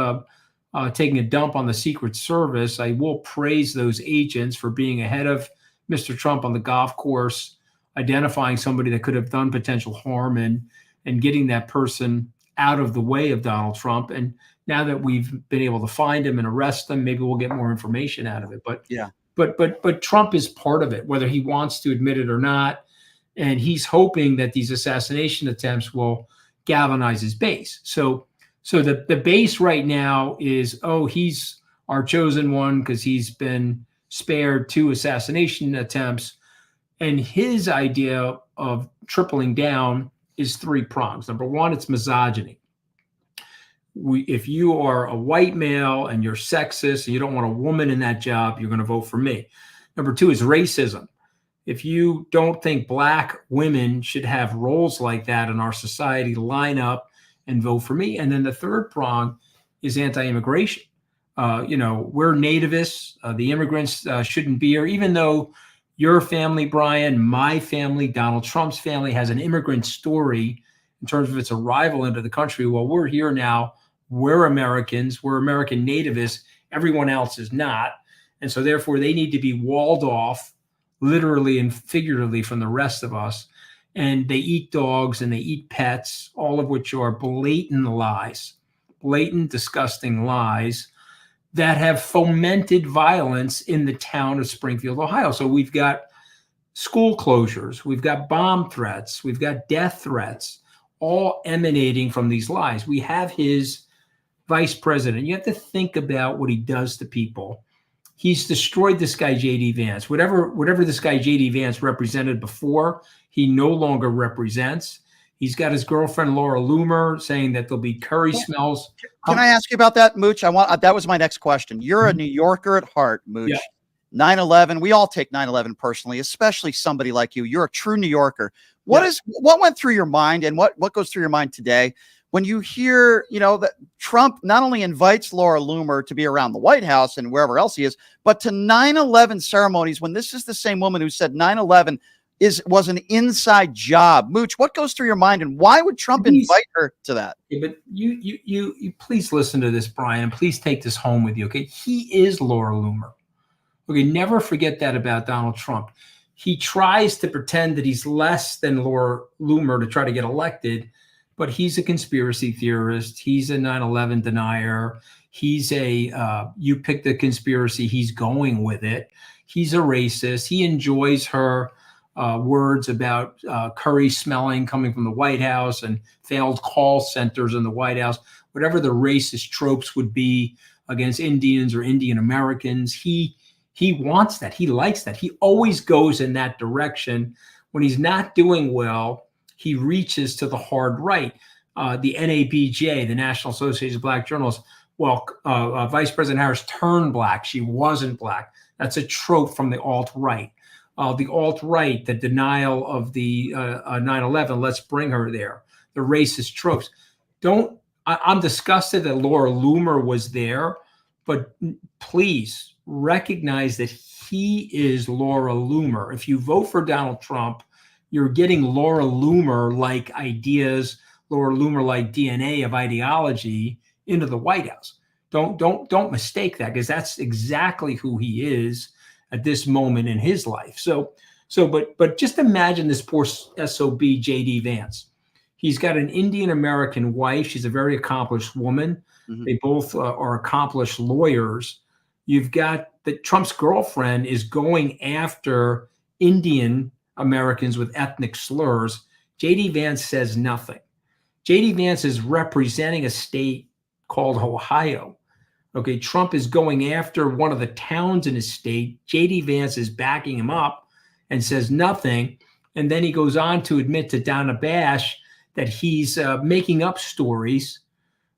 taking a dump on the Secret Service. I will praise those agents for being ahead of Mr. Trump on the golf course, identifying somebody that could have done potential harm and getting that person out of the way of Donald Trump. And now that we've been able to find him and arrest him, maybe we'll get more information out of it. But yeah. But Trump is part of it, whether he wants to admit it or not. And he's hoping that these assassination attempts will galvanize his base. So the base right now is, he's our chosen one because he's been spared 2 assassination attempts. And his idea of tripling down is 3 prongs. Number one, it's misogyny. If you are a white male and you're sexist and you don't want a woman in that job, you're going to vote for me. Number 2 is racism. If you don't think Black women should have roles like that in our society, line up and vote for me. And then the 3rd prong is anti-immigration. We're nativists. The immigrants shouldn't be here, even though your family, Brian, my family, Donald Trump's family has an immigrant story in terms of its arrival into the country. Well, we're here now. We're Americans. We're American nativists. Everyone else is not. And so therefore they need to be walled off literally and figuratively from the rest of us. And they eat dogs and they eat pets, all of which are blatant lies, blatant, disgusting lies that have fomented violence in the town of Springfield, Ohio. So we've got school closures, we've got bomb threats, we've got death threats, all emanating from these lies. We have his vice president. You have to think about what he does to people. He's destroyed this guy, J.D. Vance. Whatever this guy, J.D. Vance, represented before, he no longer represents. He's got his girlfriend, Laura Loomer, saying that there'll be curry smells. Can I ask you about that, Mooch? That was my next question. You're a New Yorker at heart, Mooch. Yeah. 9/11. We all take 9/11 personally, especially somebody like you. You're a true New Yorker. What went through your mind, and what goes through your mind today when you hear, that Trump not only invites Laura Loomer to be around the White House and wherever else he is, but to 9/11 ceremonies, when this is the same woman who said 9/11 was an inside job. Mooch, what goes through your mind, and why would Trump invite her to that? Yeah, but you please listen to this, Brian, and please take this home with you. Okay, he is Laura Loomer. Okay, never forget that about Donald Trump. He tries to pretend that he's less than Laura Loomer to try to get elected, but he's a conspiracy theorist. He's a 9/11 denier. He's you pick the conspiracy, he's going with it. He's a racist. He enjoys her words about curry smelling coming from the White House and failed call centers in the White House, whatever the racist tropes would be against Indians or Indian Americans. He wants that. He likes that. He always goes in that direction. When he's not doing well, he reaches to the hard right. The NABJ, the National Association of Black Journalists, Vice President Harris turned black. She wasn't black. That's a trope from the alt-right. The alt-right, the denial of the 9/11, let's bring her there. The racist tropes. I'm disgusted that Laura Loomer was there, but please recognize that he is Laura Loomer. If you vote for Donald Trump, you're getting Laura Loomer-like ideas, Laura Loomer-like DNA of ideology into the White House. Don't mistake that, because that's exactly who he is at this moment in his life. But just imagine this poor SOB, J.D. Vance. He's got an Indian American wife. She's a very accomplished woman. Mm-hmm. They both are accomplished lawyers. You've got that Trump's girlfriend is going after Indian Americans with ethnic slurs. J.D. Vance says nothing. J.D. Vance is representing a state called Ohio. Okay, Trump is going after one of the towns in his state. J.D. Vance is backing him up and says nothing. And then he goes on to admit to Donna Bash that he's making up stories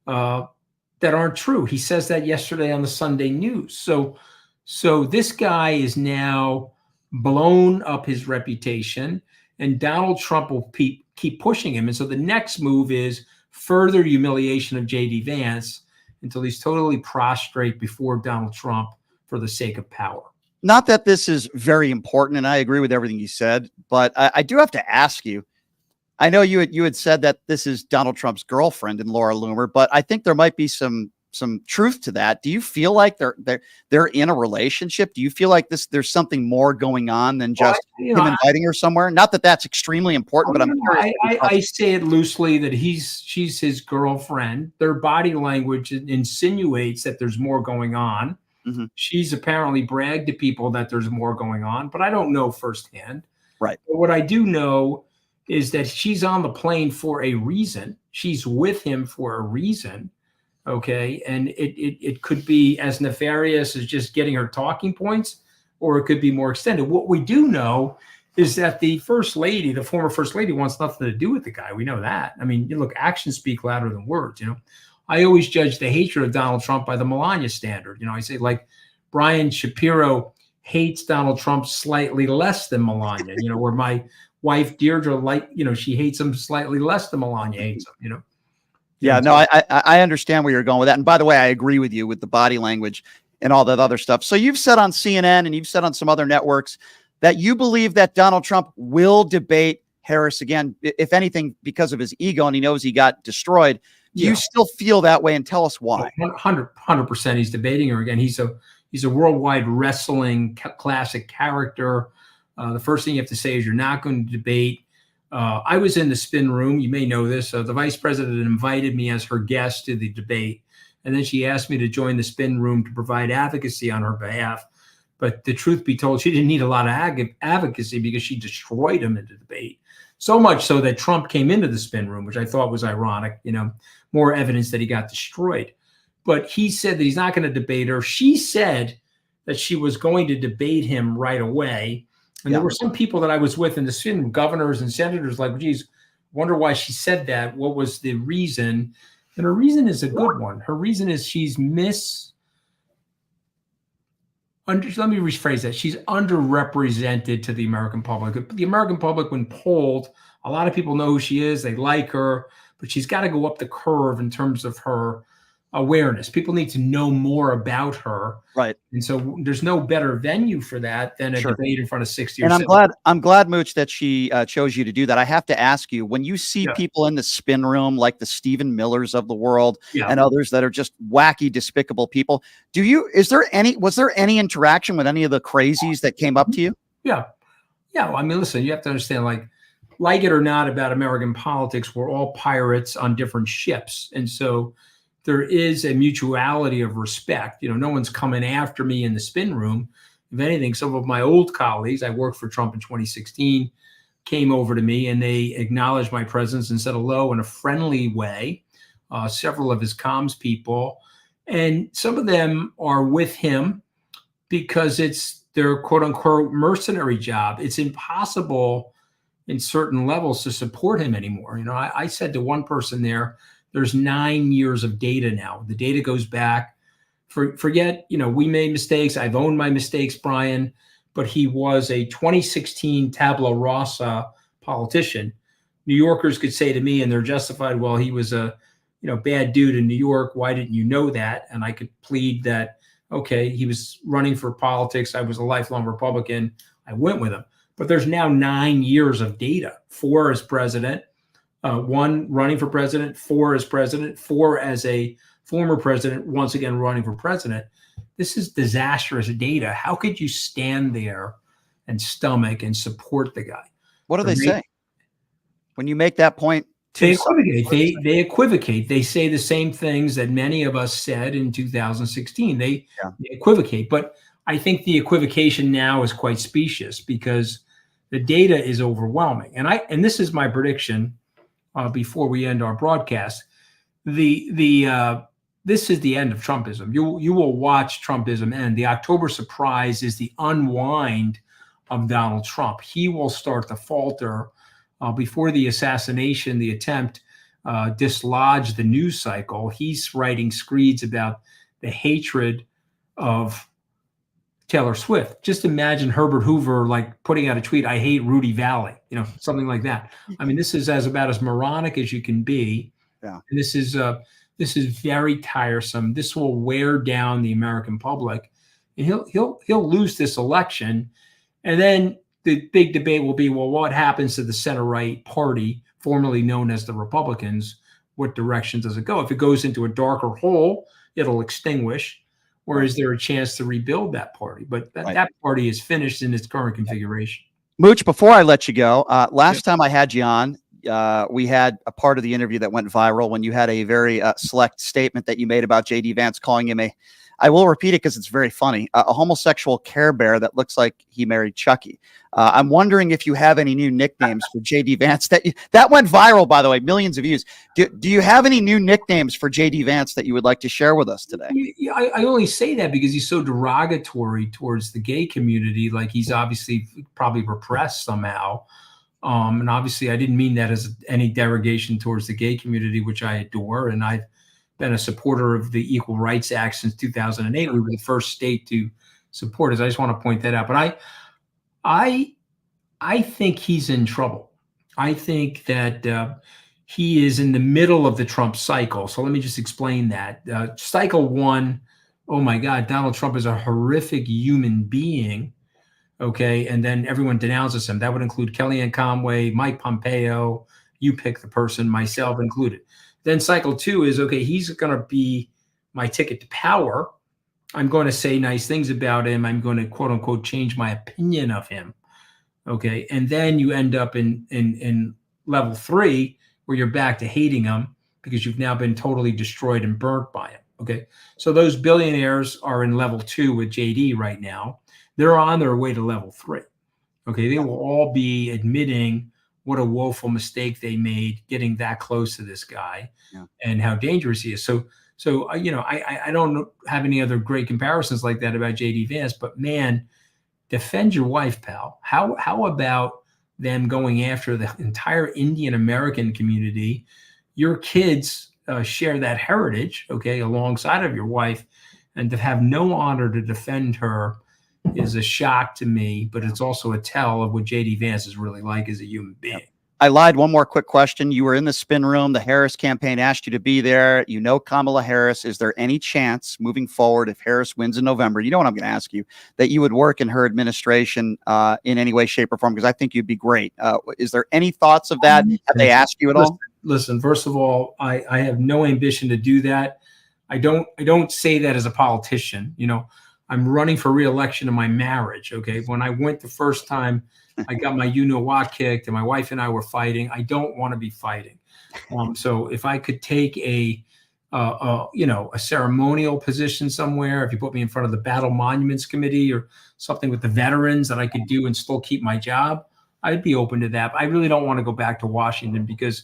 that aren't true. He says that yesterday on the Sunday News. So this guy is now blown up his reputation, and Donald Trump will keep pushing him. And so the next move is further humiliation of J.D. Vance until he's totally prostrate before Donald Trump for the sake of power. Not that this is very important, and I agree with everything you said, but I do have to ask you. I know you had said that this is Donald Trump's girlfriend and Laura Loomer, but I think there might be some truth to that. Do you feel like they're in a relationship? Do you feel like there's something more going on than just him inviting her somewhere? Not that that's extremely important, but I'm curious. I say it loosely that she's his girlfriend. Their body language insinuates that there's more going on. Mm-hmm. She's apparently bragged to people that there's more going on, but I don't know firsthand. Right. But what I do know is that she's on the plane for a reason. She's with him for a reason. Okay. And it could be as nefarious as just getting her talking points, or it could be more extended. What we do know is that the first lady, the former first lady, wants nothing to do with the guy. We know that. I mean, look, actions speak louder than words. I always judge the hatred of Donald Trump by the Melania standard. I say, like, Brian Shapiro hates Donald Trump slightly less than Melania, where my wife Deirdre, she hates him slightly less than Melania hates him, Yeah, no, I understand where you're going with that. And by the way, I agree with you with the body language and all that other stuff. So you've said on CNN and you've said on some other networks that you believe that Donald Trump will debate Harris again, if anything, because of his ego, and he knows he got destroyed. Do you still feel that way? And tell us why. 100% he's debating her again. He's a worldwide wrestling classic character. The first thing you have to say is you're not going to debate. I was in the spin room. You may know this. The vice president invited me as her guest to the debate. And then she asked me to join the spin room to provide advocacy on her behalf. But the truth be told, she didn't need a lot of advocacy because she destroyed him in the debate. So much so that Trump came into the spin room, which I thought was ironic, more evidence that he got destroyed. But he said that he's not going to debate her. She said that she was going to debate him right away. And there were some people that I was with in the spin room, governors and senators, like, geez, wonder why she said that. What was the reason? And her reason is a good one. Her reason is she's let me rephrase that. She's underrepresented to the American public. The American public, when polled, a lot of people know who she is. They like her, but she's got to go up the curve in terms of her awareness. People need to know more about her. Right. And so there's no better venue for that than a debate in front of 60 or and 70. I'm glad, Mooch, that she chose you to do that. I have to ask you, when you see people in the spin room, like the Stephen Millers of the world and others that are just wacky, despicable people, was there any interaction with any of the crazies that came up to you? Yeah. Well, I mean, listen, you have to understand, like it or not about American politics, we're all pirates on different ships. And so there is a mutuality of respect. No one's coming after me in the spin room. If anything, some of my old colleagues, I worked for Trump in 2016, came over to me and they acknowledged my presence and said hello in a friendly way. Several of his comms people, and some of them are with him because it's their quote unquote mercenary job. It's impossible in certain levels to support him anymore. I said to one person there's 9 years of data now. The data goes back. Forget, we made mistakes. I've owned my mistakes, Brian, but he was a 2016 tabula rasa politician. New Yorkers could say to me, and they're justified, well, he was a bad dude in New York. Why didn't you know that? And I could plead that, okay, he was running for politics. I was a lifelong Republican. I went with him. But there's now 9 years of data, 4 as president, 1 running for president, 4 as president, 4 as a former president, once again running for president. This is disastrous data. How could you stand there and stomach and support the guy? What do they say when you make that point? They equivocate. They equivocate. They say the same things that many of us said in 2016. They equivocate. But I think the equivocation now is quite specious because the data is overwhelming. And this is my prediction before we end our broadcast. This is the end of Trumpism. You will watch Trumpism end. The October surprise is the unwind of Donald Trump. He will start to falter before the assassination, the attempt dislodged the news cycle. He's writing screeds about the hatred of Taylor Swift. Just imagine Herbert Hoover putting out a tweet, "I hate Rudy Valley," something like that. I mean, this is about as moronic as you can be. Yeah. And this is very tiresome. This will wear down the American public, and he'll lose this election. And then the big debate will be, well, what happens to the center-right party, formerly known as the Republicans? What direction does it go? If it goes into a darker hole, it'll extinguish. Or is there a chance to rebuild that party? But that party is finished in its current configuration. Mooch, before I let you go, last time I had you on, we had a part of the interview that went viral when you had a very select statement that you made about J.D. Vance calling him I will repeat it because it's very funny, a homosexual Care Bear that looks like he married Chucky. I'm wondering if you have any new nicknames for J.D. Vance. That went viral, by the way, millions of views. Do you have any new nicknames for J.D. Vance that you would like to share with us today? I only say that because he's so derogatory towards the gay community. Like he's obviously probably repressed somehow. And obviously I didn't mean that as any derogation towards the gay community, which I adore. And I've been a supporter of the Equal Rights Act since 2008. We were the first state to support it. I just want to point that out. But I think he's in trouble. I think that he is in the middle of the Trump cycle. So let me just explain that. Cycle 1, oh my God, Donald Trump is a horrific human being. Okay. And then everyone denounces him. That would include Kellyanne Conway, Mike Pompeo, you pick the person, myself included. Then cycle 2 is, okay, he's going to be my ticket to power. I'm going to say nice things about him. I'm going to, quote unquote, change my opinion of him. Okay. And then you end up in level 3 where you're back to hating him because you've now been totally destroyed and burnt by him. Okay. So those billionaires are in level 2 with JD right now. They're on their way to level 3. Okay. They will all be admitting what a woeful mistake they made getting that close to this guy and how dangerous he is. So I don't have any other great comparisons like that about J.D. Vance, but man, defend your wife, pal. How about them going after the entire Indian American community? Your kids share that heritage, okay, alongside of your wife, and to have no honor to defend her is a shock to me, but it's also a tell of what J.D. Vance is really like as a human being. I lied. One more quick question. You were in the spin room. The Harris campaign asked you to be there. You know Kamala Harris. Is there any chance moving forward, if Harris wins in November, you know what I'm going to ask you, that you would work in her administration in any way, shape, or form? Because I think you'd be great. Is there any thoughts of that? Have they asked you at all? Listen, first of all, I have no ambition to do that. I don't say that as a politician. You know, I'm running for re-election in my marriage. Okay. When I went the first time, I got my you-know-what kicked and my wife and I were fighting. I don't want to be fighting. So if I could take a ceremonial position somewhere, if you put me in front of the Battle Monuments Committee or something with the veterans that I could do and still keep my job, I'd be open to that. But I really don't want to go back to Washington because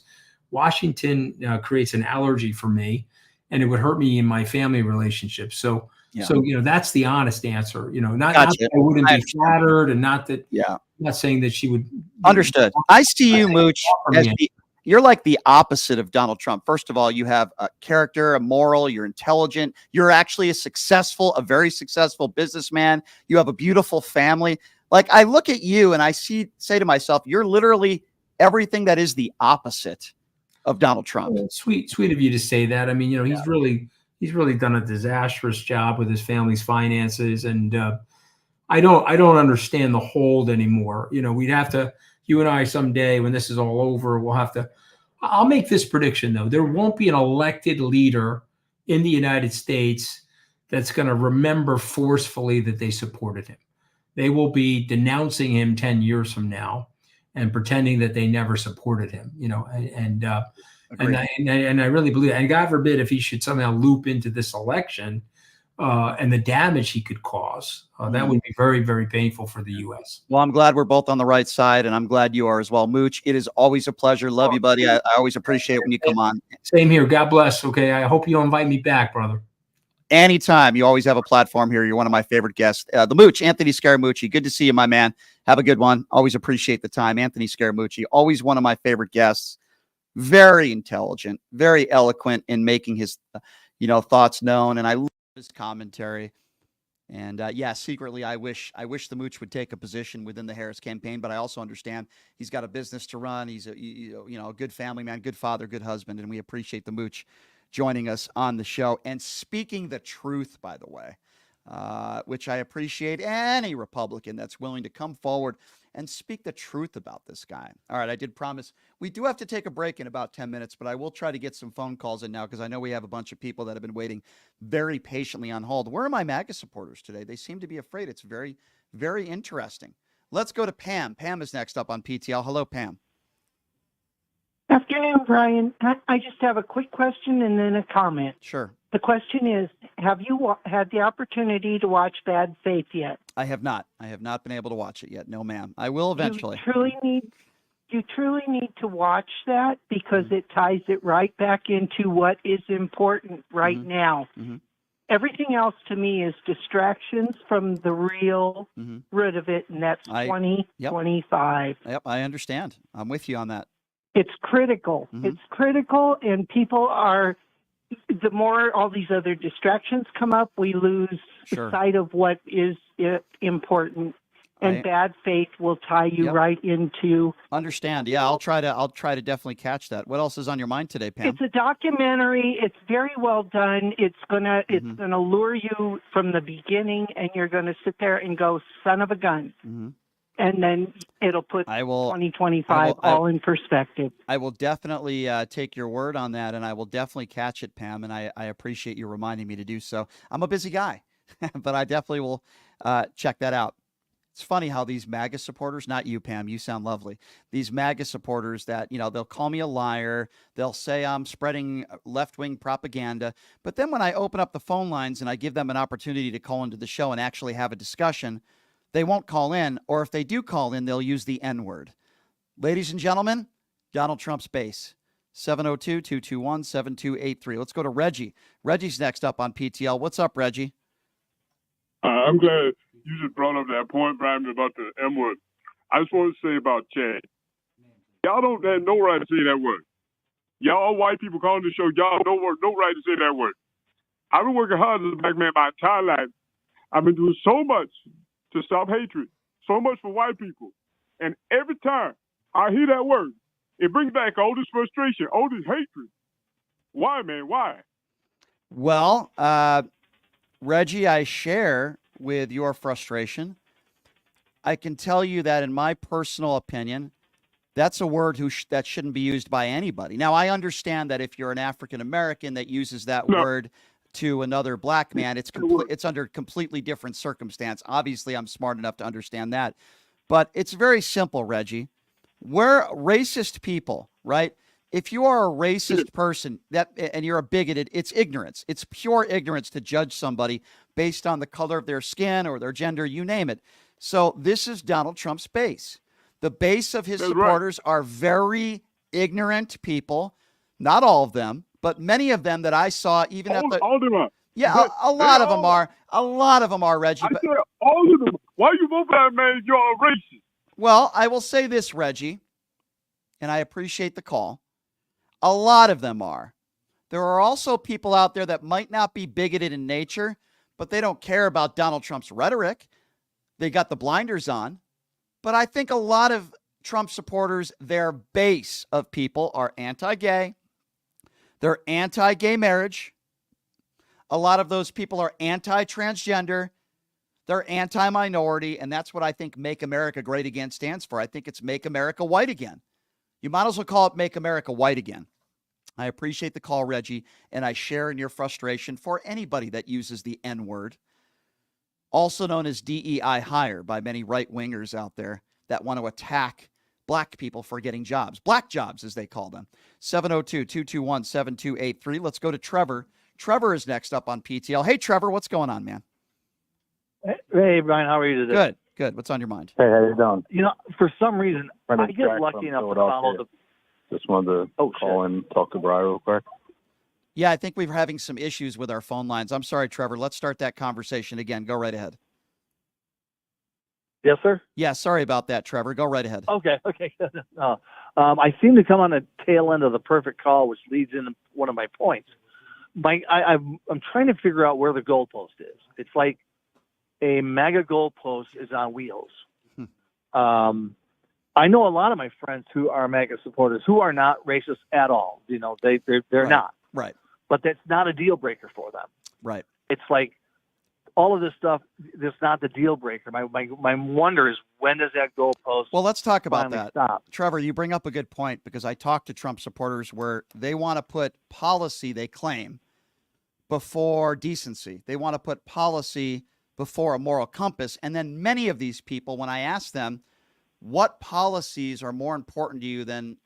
Washington creates an allergy for me and it would hurt me in my family relationships. So, that's the honest answer. Not that I wouldn't be flattered and not that, I'm not saying that she would. Understood. I see you, Mooch, as you're like the opposite of Donald Trump. First of all, you have a character, a moral, you're intelligent. You're actually a very successful businessman. You have a beautiful family. Like, I look at you and I say to myself, you're literally everything that is the opposite of Donald Trump. Oh, sweet of you to say that. I mean, he's really done a disastrous job with his family's finances, and I don't understand the hold anymore. We'd have to, you and I someday when this is all over, I'll make this prediction though. There won't be an elected leader in the United States that's going to remember forcefully that they supported him. They will be denouncing him 10 years from now and pretending that they never supported him, and I really believe, and God forbid if he should somehow loop into this election and the damage he could cause, that would be very, very painful for the U.S. Well, I'm glad we're both on the right side, and I'm glad you are as well. Mooch, it is always a pleasure. Love you, buddy. I always appreciate it when you come on. Same here. God bless. Okay. I hope you'll invite me back, brother. Anytime. You always have a platform here. You're one of my favorite guests. The Mooch, Anthony Scaramucci. Good to see you, my man. Have a good one. Always appreciate the time. Anthony Scaramucci, always one of my favorite guests. Very intelligent, very eloquent in making his, thoughts known. And I love his commentary. And secretly, I wish the Mooch would take a position within the Harris campaign. But I also understand he's got a business to run. He's a good family man, good father, good husband. And we appreciate the Mooch joining us on the show and speaking the truth, by the way, which I appreciate any Republican that's willing to come forward and speak the truth about this guy. All right, I did promise we do have to take a break in about 10 minutes, but I will try to get some phone calls in now because I know we have a bunch of people that have been waiting very patiently on hold. Where are my MAGA supporters today? They seem to be afraid. It's very, very interesting. Let's go to Pam. Pam is next up on PTL. Hello, Pam. Afternoon, Brian. I just have a quick question and then a comment. Sure. The question is, have you had the opportunity to watch Bad Faith yet? I have not. I have not been able to watch it yet. No, ma'am. I will eventually. You truly need to watch that because it ties it right back into what is important right now. Mm-hmm. Everything else to me is distractions from the real root of it, and that's 2025. Yep, I understand. I'm with you on that. It's critical. It's critical, and people are, the more all these other distractions come up, we lose sight of what is important. And Bad Faith will tie you right into. Understand. Yeah, I'll try to definitely catch that. What else is on your mind today, Pam? It's a documentary. It's very well done. It's gonna lure you from the beginning, and you're gonna sit there and go, son of a gun. And then it'll put 2025 all in perspective. I will definitely take your word on that, and I will definitely catch it, Pam, and I appreciate you reminding me to do so. I'm a busy guy, but I definitely will check that out. It's funny how these MAGA supporters, not you, Pam, you sound lovely. These MAGA supporters that, they'll call me a liar. They'll say I'm spreading left-wing propaganda. But then when I open up the phone lines and I give them an opportunity to call into the show and actually have a discussion, they won't call in, or if they do call in, they'll use the N-word. Ladies and gentlemen, Donald Trump's base, 702-221-7283. Let's go to Reggie. Reggie's next up on PTL. What's up, Reggie? I'm glad you just brought up that point, Brian, about the M-word. I just want to say about Chad. Y'all don't have no right to say that word. Y'all white people calling the show, y'all no right to say that word. I've been working hard as a black man my entire life. I've been doing so much to stop hatred, so much for white people. And every time I hear that word, It brings back all this frustration, all this hatred. Why, man? Why? Well, Reggie, I share with your frustration. I can tell you that in my personal opinion, that's a word that shouldn't be used by anybody. Now, I understand that if you're an African American that uses that word to another black man, it's under completely different circumstance. Obviously, I'm smart enough to understand that. But it's very simple, Reggie. We're racist people, right? If you are a racist person and you're a bigoted, it's ignorance. It's pure ignorance to judge somebody based on the color of their skin or their gender, you name it. So this is Donald Trump's base. The base of his supporters are very ignorant people. Not all of them, but many of them that I saw even at the... All of them are. Yeah, a lot of them are. A lot of them are, Reggie. I said all of them. Why you vote for that man? You're a racist. Well, I will say this, Reggie, and I appreciate the call. A lot of them are. There are also people out there that might not be bigoted in nature, but they don't care about Donald Trump's rhetoric. They got the blinders on. But I think a lot of Trump supporters, their base of people are anti-gay. They're anti-gay marriage. A lot of those people are anti-transgender. They're anti-minority. And that's what I think Make America Great Again stands for. I think it's Make America White Again. You might as well call it Make America White Again. I appreciate the call, Reggie, and I share in your frustration for anybody that uses the N-word, also known as DEI hire by many right-wingers out there that want to attack black people for getting jobs. Black jobs, as they call them. 702-221-7283. Let's go to Trevor. Trevor is next up on PTL. Hey, Trevor, what's going on, man? Hey, Brian, how are you today? Good, good. What's on your mind? Hey, how you doing? You know, for some reason, I get lucky enough to follow the... Just wanted to call and talk to Brian real quick. Yeah, I think we're having some issues with our phone lines. I'm sorry, Trevor. Let's start that conversation again. Go right ahead. Yes, sir? Yeah, sorry about that, Trevor. Go right ahead. Okay. I seem to come on the tail end of the perfect call, which leads into one of my points. I'm trying to figure out where the goalpost is. It's like a mega goalpost is on wheels. I know a lot of my friends who are MAGA supporters who are not racist at all. You know, they're right. not. Right. But that's not a deal breaker for them. Right. It's like all of this stuff, that's not the deal breaker. My wonder is, when does that goalpost? Well, let's talk about that. Stop? Trevor, you bring up a good point, because I talk to Trump supporters where they want to put policy, they claim, before decency. They want to put policy before a moral compass. And then many of these people, when I ask them, what policies are more important to you than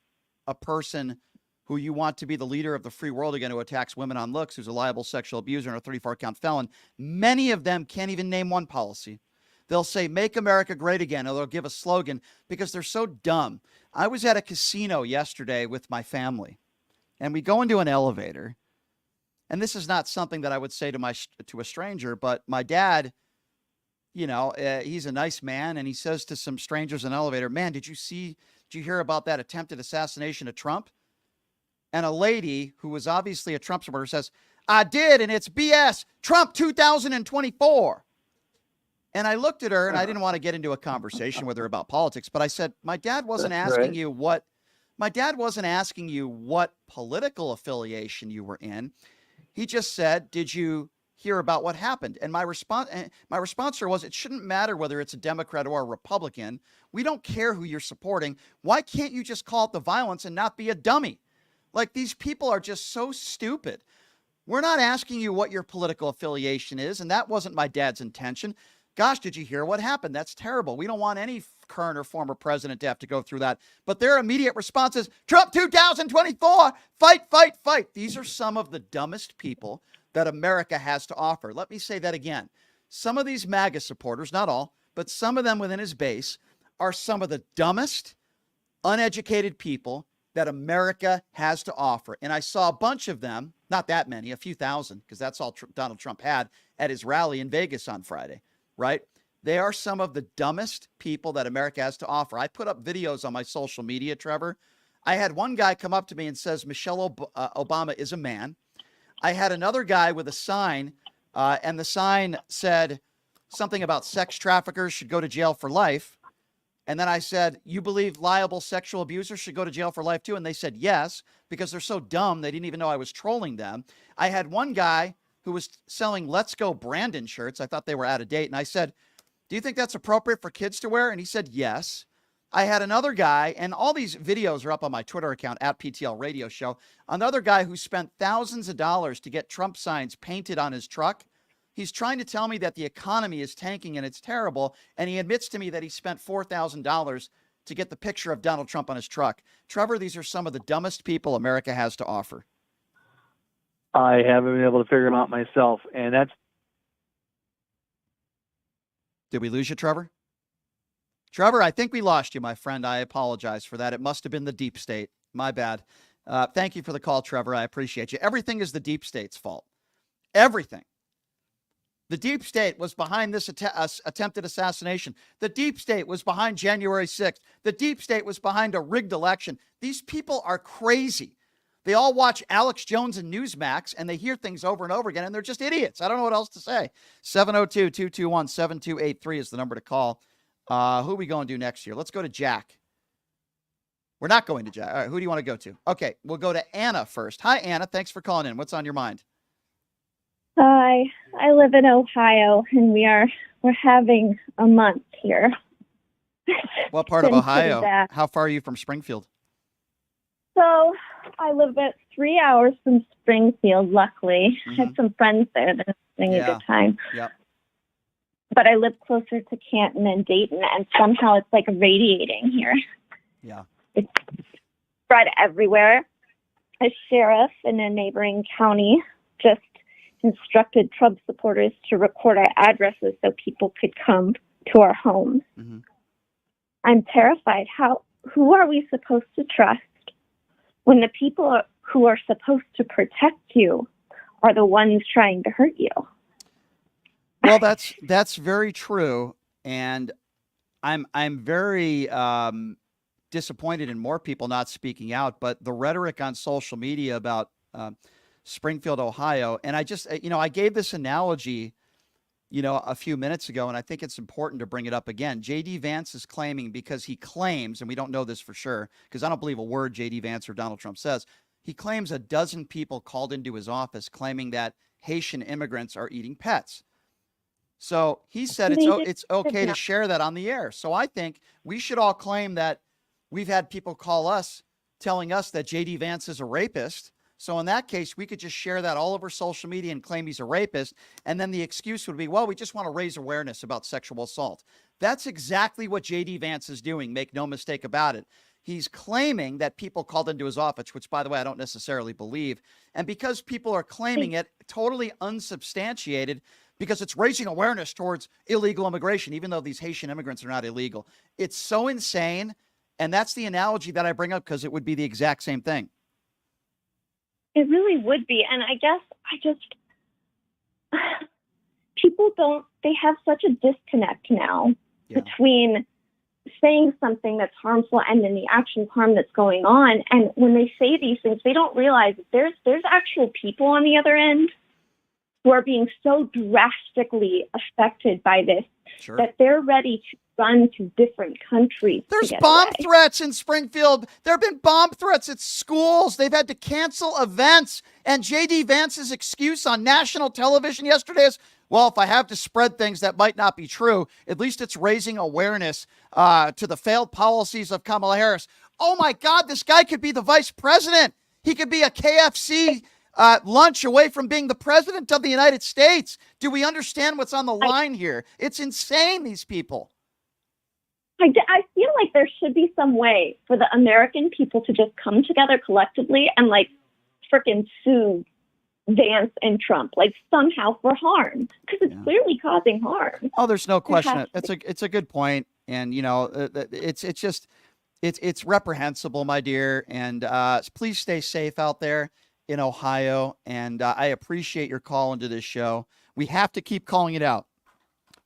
a person who you want to be the leader of the free world again, who attacks women on looks, who's a liable sexual abuser and a 34-count felon, many of them can't even name one policy. They'll say, Make America Great Again, or they'll give a slogan because they're so dumb. I was at a casino yesterday with my family, and we go into an elevator, and this is not something that I would say to a stranger, but my dad, you know, he's a nice man, and he says to some strangers in an elevator, man, did you hear about that attempted assassination of Trump? And a lady who was obviously a Trump supporter says, I did, and it's BS. Trump 2024. And I looked at her, and I didn't want to get into a conversation with her about politics, but I said, my dad wasn't asking you what political affiliation you were in. He just said, did you hear about what happened? And my response to her was, it shouldn't matter whether it's a Democrat or a Republican. We don't care who you're supporting. Why can't you just call it the violence and not be a dummy? Like, these people are just so stupid. We're not asking you what your political affiliation is, and that wasn't my dad's intention. Gosh, did you hear what happened? That's terrible. We don't want any current or former president to have to go through that. But their immediate response is, Trump 2024, fight, fight, fight. These are some of the dumbest people that America has to offer. Let me say that again. Some of these MAGA supporters, not all, but some of them within his base, are some of the dumbest, uneducated people that America has to offer. And I saw a bunch of them, not that many, a few thousand, because that's all Donald Trump had at his rally in Vegas on Friday, right? They are some of the dumbest people that America has to offer. I put up videos on my social media, Trevor. I had one guy come up to me and says, Michelle Obama is a man. I had another guy with a sign, and the sign said something about sex traffickers should go to jail for life. And then I said, you believe liable sexual abusers should go to jail for life too? And they said yes, because they're so dumb they didn't even know I was trolling them. I had one guy who was selling Let's Go Brandon shirts. I thought they were out of date. And I said, do you think that's appropriate for kids to wear? And he said yes. I had another guy, and all these videos are up on my Twitter account, at PTL Radio Show. Another guy who spent thousands of dollars to get Trump signs painted on his truck. He's trying to tell me that the economy is tanking and it's terrible. And he admits to me that he spent $4,000 to get the picture of Donald Trump on his truck. Trevor, these are some of the dumbest people America has to offer. I haven't been able to figure them out myself. And that's. Did we lose you, Trevor? Trevor, I think we lost you, my friend. I apologize for that. It must have been the deep state. My bad. Thank you for the call, Trevor. I appreciate you. Everything is the deep state's fault. Everything. The deep state was behind this attempted assassination. The deep state was behind January 6th. The deep state was behind a rigged election. These people are crazy. They all watch Alex Jones and Newsmax, and they hear things over and over again, and they're just idiots. I don't know what else to say. 702-221-7283 is the number to call. Who are we going to do next here? Let's go to Jack. We're not going to Jack. All right, who do you want to go to? Okay, we'll go to Anna first. Hi, Anna. Thanks for calling in. What's on your mind? Hi, I live in Ohio, and we're having a month here. What part of Been pretty Ohio? bad. How far are you from Springfield? So I live about 3 hours from Springfield, luckily. I have some friends there that are having a good time. Yep. But I live closer to Canton and Dayton, and somehow it's like radiating here. Yeah. It's spread everywhere. A sheriff in a neighboring county just instructed Trump supporters to record our addresses so people could come to our homes. Mm-hmm. I'm terrified. Who are we supposed to trust when the people who are supposed to protect you are the ones trying to hurt you? Well, that's very true, and I'm very disappointed in more people not speaking out. But the rhetoric on social media about Springfield, Ohio, and I just I gave this analogy, a few minutes ago, and I think it's important to bring it up again. J.D. Vance is claiming, because he claims, and we don't know this for sure, because I don't believe a word J.D. Vance or Donald Trump says. He claims a dozen people called into his office claiming that Haitian immigrants are eating pets. So he said it's okay to share that on the air. So I think we should all claim that we've had people call us telling us that J.D. Vance is a rapist. So in that case, we could just share that all over social media and claim he's a rapist. And then the excuse would be, well, we just want to raise awareness about sexual assault. That's exactly what J.D. Vance is doing. Make no mistake about it. He's claiming that people called into his office, which, by the way, I don't necessarily believe. And because people are claiming it totally unsubstantiated, because it's raising awareness towards illegal immigration, even though these Haitian immigrants are not illegal. It's so insane. And that's the analogy that I bring up, because it would be the exact same thing. It really would be. And I guess people they have such a disconnect now between saying something that's harmful and then the actual harm that's going on. And when they say these things, they don't realize that there's actual people on the other end who are being so drastically affected by this that they're ready to run to different countries. There's bomb threats in Springfield. There have been bomb threats at schools. They've had to cancel events. And J.D. Vance's excuse on national television yesterday is, well, if I have to spread things that might not be true, at least it's raising awareness to the failed policies of Kamala Harris. Oh, my God, this guy could be the vice president. He could be a KFC lunch away from being the president of the United States. Do we understand what's on the line here? It's insane, these people. I feel like there should be some way for the American people to just come together collectively and frickin' sue Vance and Trump, somehow for harm, because it's clearly causing harm. Oh, there's no question. It's a good point. And, it's reprehensible, my dear. And please stay safe out there in Ohio. And I appreciate your call into this show. We have to keep calling it out.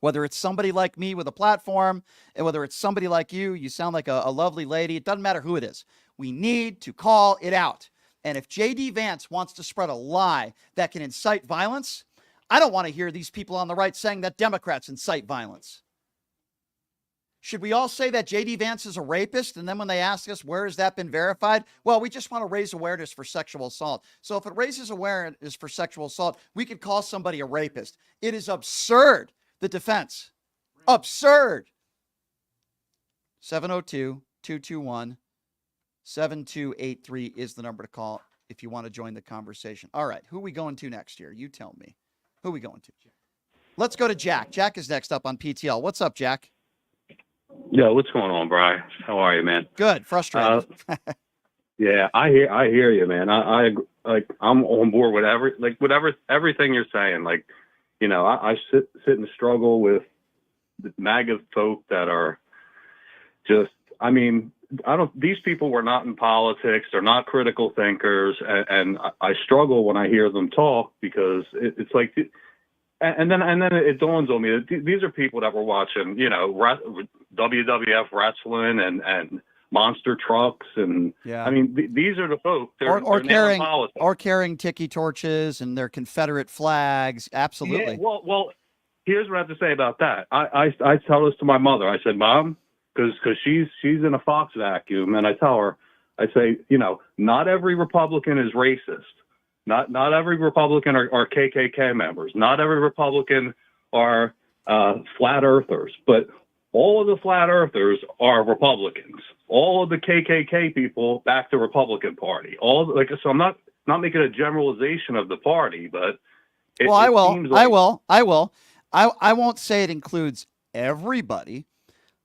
Whether it's somebody like me with a platform, and whether it's somebody like you sound like a lovely lady. It doesn't matter who it is. We need to call it out. And if J.D. Vance wants to spread a lie that can incite violence, I don't want to hear these people on the right saying that Democrats incite violence. Should we all say that J.D. Vance is a rapist? And then when they ask us, where has that been verified? Well, we just want to raise awareness for sexual assault. So if it raises awareness for sexual assault, we could call somebody a rapist. It is absurd. The defense. Absurd. 702-221-7283 is the number to call if you want to join the conversation. All right. Who are we going to next here? You tell me. Who are we going to? Let's go to Jack. Jack is next up on PTL. What's up, Jack? Yo, what's going on, Brian? How are you, man? Good. Frustrated. Yeah, I hear you, man. I'm on board with everything you're saying. Like, you know, I sit and struggle with the MAGA folk that are just, I mean, these people were not in politics. They're not critical thinkers. And I struggle when I hear them talk because it's like, and then it dawns on me that these are people that were watching, you know, WWF wrestling and monster trucks. And yeah, I mean, these are the folk. They're carrying tiki torches and their Confederate flags. Absolutely. Yeah, well, here's what I have to say about that. I tell this to my mother. I said, Mom, because she's in a Fox vacuum, and I tell her, I say, you know, not every Republican is racist. Not every Republican are KKK members. Not every Republican are flat earthers. But all of the flat earthers are Republicans. All of the KKK people back the Republican Party. So I'm not making a generalization of the party, but I will. I won't say it includes everybody,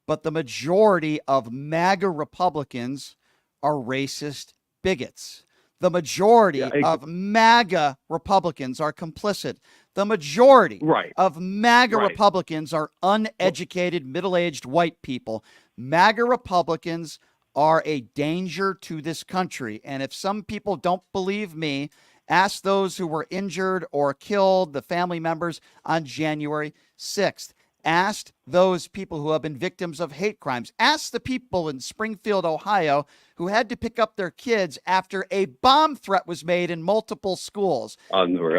but the majority of MAGA Republicans are racist bigots. The majority of MAGA Republicans are complicit. The majority of MAGA Republicans are uneducated, middle-aged white people. MAGA Republicans are a danger to this country. And if some people don't believe me, ask those who were injured or killed, the family members on January 6th. Ask those people who have been victims of hate crimes. Ask the people in Springfield, Ohio, who had to pick up their kids after a bomb threat was made in multiple schools.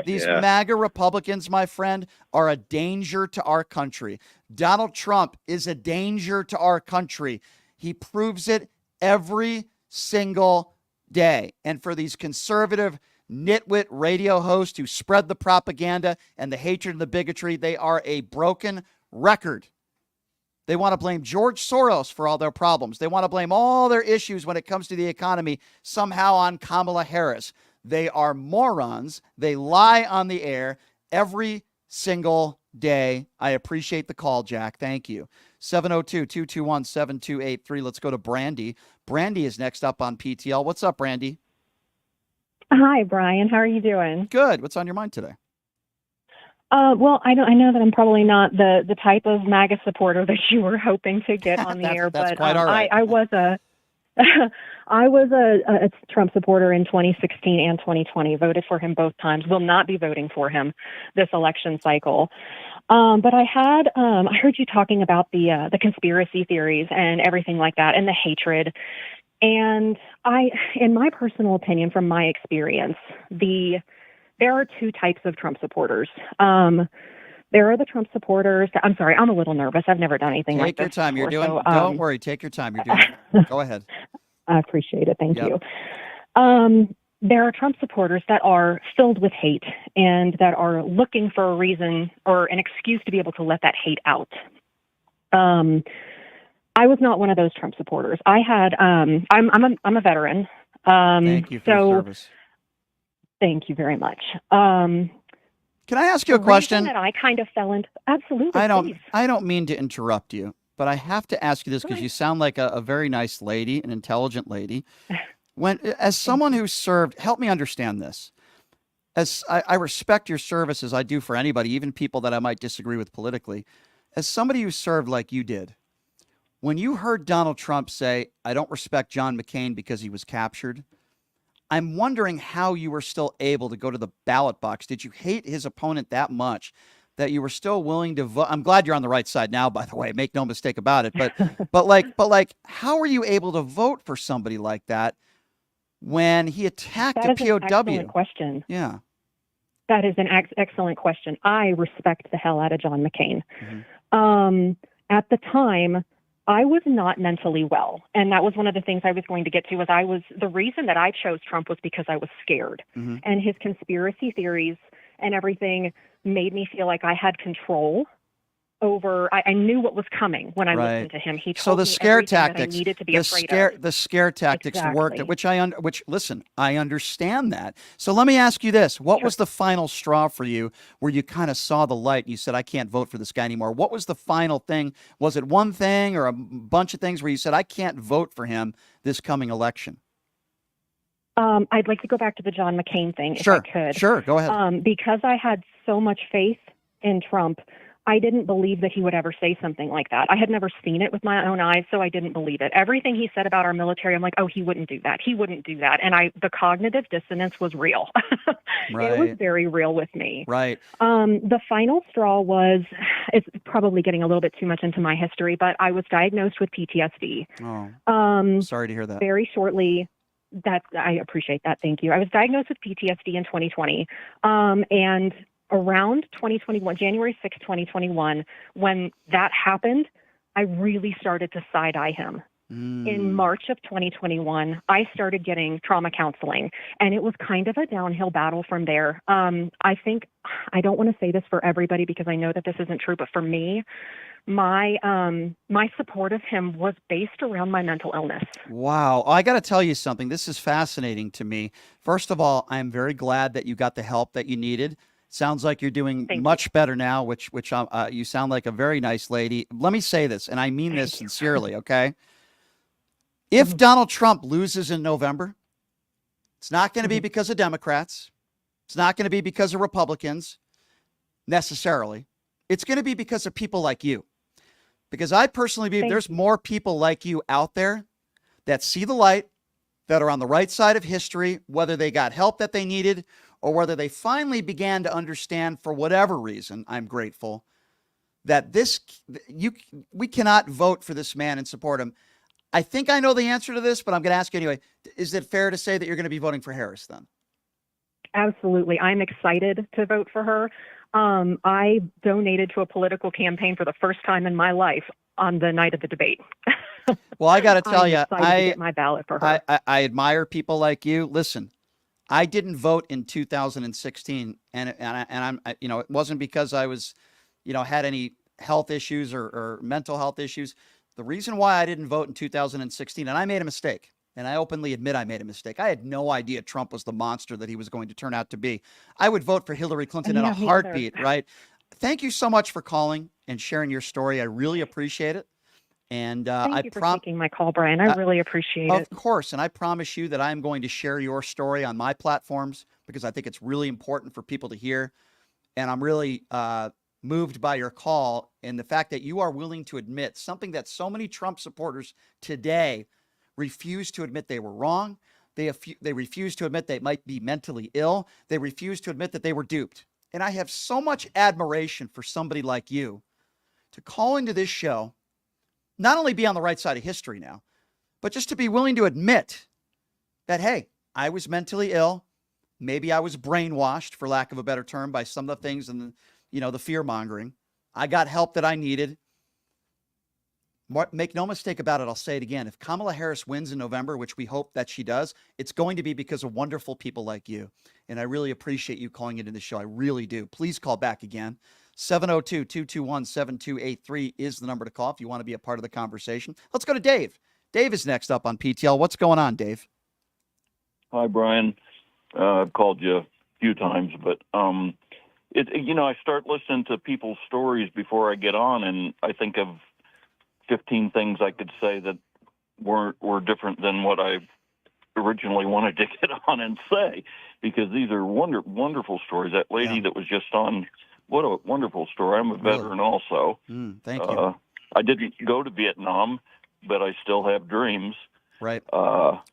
These MAGA Republicans, my friend, are a danger to our country. Donald Trump is a danger to our country. He proves it every single day. And for these conservative nitwit radio hosts who spread the propaganda and the hatred and the bigotry, they are a broken record. They want to blame George Soros for all their problems. They want to blame all their issues when it comes to the economy somehow on Kamala Harris. They are morons. They lie on the air every single day. I appreciate the call, Jack. Thank you. 702-221-7283. Let's go to Brandy. Brandy is next up on PTL. What's up, Brandy? Hi, Brian. How are you doing? Good. What's on your mind today? Well, I know that I'm probably not the type of MAGA supporter that you were hoping to get on the air, but quite all right. I was a Trump supporter in 2016 and 2020. Voted for him both times. Will not be voting for him this election cycle. But I heard you talking about the conspiracy theories and everything like that, and the hatred. And in my personal opinion, from my experience, there are two types of Trump supporters. There are the Trump supporters. I'm sorry, I'm a little nervous. I've never done anything like this. Take your time. Before, You're doing. so, don't worry. Take your time. You're doing. Go ahead. I appreciate it. Thank you. There are Trump supporters that are filled with hate and that are looking for a reason or an excuse to be able to let that hate out. I was not one of those Trump supporters. I'm a veteran. Thank you for your service. Thank you very much. Can I ask you a question? That I kind of fell into. Absolutely. I please. don't mean to interrupt you, but I have to ask you this because you sound like a very nice lady, an intelligent lady. As someone who served, help me understand this. As I respect your service as I do for anybody, even people that I might disagree with politically. As somebody who served like you did, when you heard Donald Trump say, "I don't respect John McCain because he was captured," I'm wondering how you were still able to go to the ballot box. Did you hate his opponent that much that you were still willing to vote? I'm glad you're on the right side now, by the way. Make no mistake about it. But how were you able to vote for somebody like that when he attacked a POW? That is an excellent question. Yeah. That is an excellent question. I respect the hell out of John McCain. Mm-hmm. At the time, I was not mentally well. And that was one of the things I was going to get to. The reason that I chose Trump was because I was scared. Mm-hmm. And his conspiracy theories and everything made me feel like I had control over. I knew what was coming when I listened to him. He told the me scare everything tactics, that I needed to be afraid of. The scare tactics worked, Exactly. which listen, I understand that. So let me ask you this: what was the final straw for you, where you kind of saw the light and you said, "I can't vote for this guy anymore"? What was the final thing? Was it one thing or a bunch of things where you said, "I can't vote for him this coming election"? I'd like to go back to the John McCain thing, Sure. if I could. Sure, go ahead. Because I had so much faith in Trump, I didn't believe that he would ever say something like that. I had never seen it with my own eyes, so I didn't believe it. Everything he said about our military, I'm like, oh, he wouldn't do that. He wouldn't do that. And the cognitive dissonance was real. Right. It was very real with me. Right. The final straw was, it's probably getting a little bit too much into my history, but I was diagnosed with PTSD. Oh, sorry to hear that. Very shortly. I appreciate that. Thank you. I was diagnosed with PTSD in 2020. And around 2021, January 6, 2021, when that happened, I really started to side-eye him. In March of 2021, I started getting trauma counseling, and it was kind of a downhill battle from there. I think, I don't want to say this for everybody because I know that this isn't true, but for me, my support of him was based around my mental illness. Wow. I got to tell you something. This is fascinating to me. First of all, I'm very glad that you got the help that you needed. Sounds like you're doing much better now, which you sound like a very nice lady. Let me say this, and I mean this sincerely, okay? If Donald Trump loses in November, it's not going to be because of Democrats. It's not going to be because of Republicans necessarily. It's going to be because of people like you. Because I personally believe there's more people like you out there that see the light, that are on the right side of history, whether they got help that they needed or whether they finally began to understand, for whatever reason, I'm grateful, that we cannot vote for this man and support him. I think I know the answer to this, but I'm going to ask you anyway. Is it fair to say that you're going to be voting for Harris then? Absolutely. I'm excited to vote for her. I donated to a political campaign for the first time in my life on the night of the debate. Well, I got to tell you, I get my ballot for her. I admire people like you. Listen, I didn't vote in 2016, and I'm it wasn't because I was, had any health issues or mental health issues. The reason why I didn't vote in 2016, and I made a mistake, and I openly admit I made a mistake. I had no idea Trump was the monster that he was going to turn out to be. I would vote for Hillary Clinton in a heartbeat, right? Thank you so much for calling and sharing your story. I really appreciate it. And Thank you for taking my call, Brian. I really appreciate it. Of course. And I promise you that I'm going to share your story on my platforms because I think it's really important for people to hear. And I'm really moved by your call and the fact that you are willing to admit something that so many Trump supporters today refuse to admit they were wrong. They refuse to admit they might be mentally ill. They refuse to admit that they were duped. And I have so much admiration for somebody like you to call into this show, not only be on the right side of history now, but just to be willing to admit that, hey, I was mentally ill. Maybe I was brainwashed, for lack of a better term, by some of the things and the fear mongering. I got help that I needed. Make no mistake about it. I'll say it again. If Kamala Harris wins in November, which we hope that she does, it's going to be because of wonderful people like you. And I really appreciate you calling into the show. I really do. Please call back again. 702-221-7283 is the number to call if you want to be a part of the conversation. Let's go to Dave. Dave is next up on PTL. What's going on, Dave? Hi, Brian. I've called you a few times, but I start listening to people's stories before I get on, and I think of 15 things I could say that were different than what I originally wanted to get on and say, because these are wonderful stories. That lady that was just on, what a wonderful story. I'm a veteran also. Thank you. I didn't go to Vietnam, but I still have dreams. Right.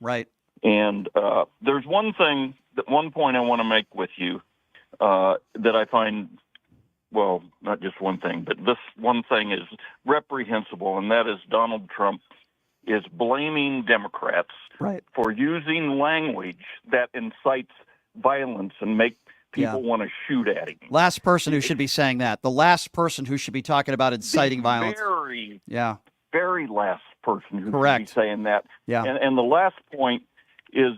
Right. And there's one point I want to make with you that I find, well, not just one thing, but this one thing is reprehensible, and that is Donald Trump is blaming Democrats for using language that incites violence and make people want to shoot at him. Last person who should be saying that. The last person who should be talking about inciting violence. very last person who Correct. should be saying that. Yeah. And the last point is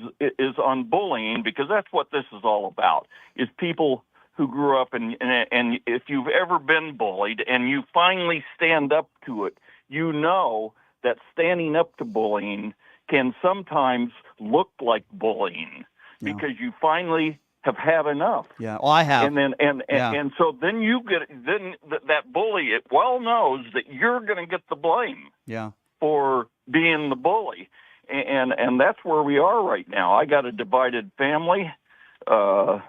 on bullying, because that's what this is all about, is people who grew up and if you've ever been bullied and you finally stand up to it, you know that standing up to bullying can sometimes look like bullying because you finally have had enough. Yeah. Well, I have. And then and so then you get that bully it well knows that you're going to get the blame Yeah. for being the bully. And that's where we are right now. I got a divided family. I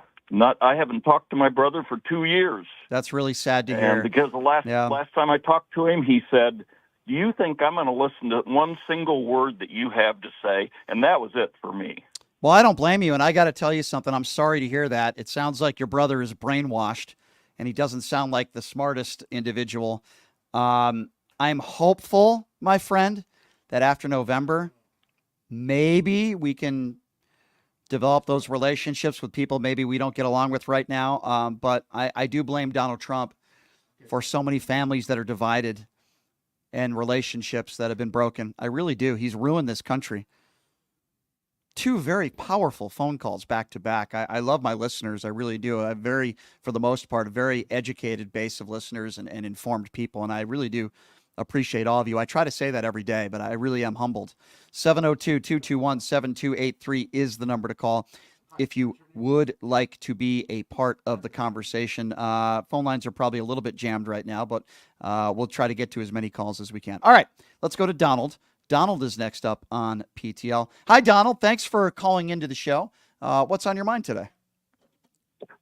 haven't talked to my brother for 2 years. That's really sad to And hear. because the last time I talked to him, he said, "Do you think I'm going to listen to one single word that you have to say?" And that was it for me. Well, I don't blame you. And I got to tell you something. I'm sorry to hear that. It sounds like your brother is brainwashed and he doesn't sound like the smartest individual. I'm hopeful, my friend, that after November, maybe we can develop those relationships with people maybe we don't get along with right now. But I do blame Donald Trump for so many families that are divided and relationships that have been broken. I really do. He's ruined this country. 2 very powerful phone calls back to back. I love my listeners. I really do. I'm for the most part, a very educated base of listeners and informed people. And I really do appreciate all of you. I try to say that every day, but I really am humbled. 702-221-7283 is the number to call if you would like to be a part of the conversation. Phone lines are probably a little bit jammed right now, but we'll try to get to as many calls as we can. All right, let's go to Donald. Donald is next up on PTL. Hi, Donald. Thanks for calling into the show. What's on your mind today?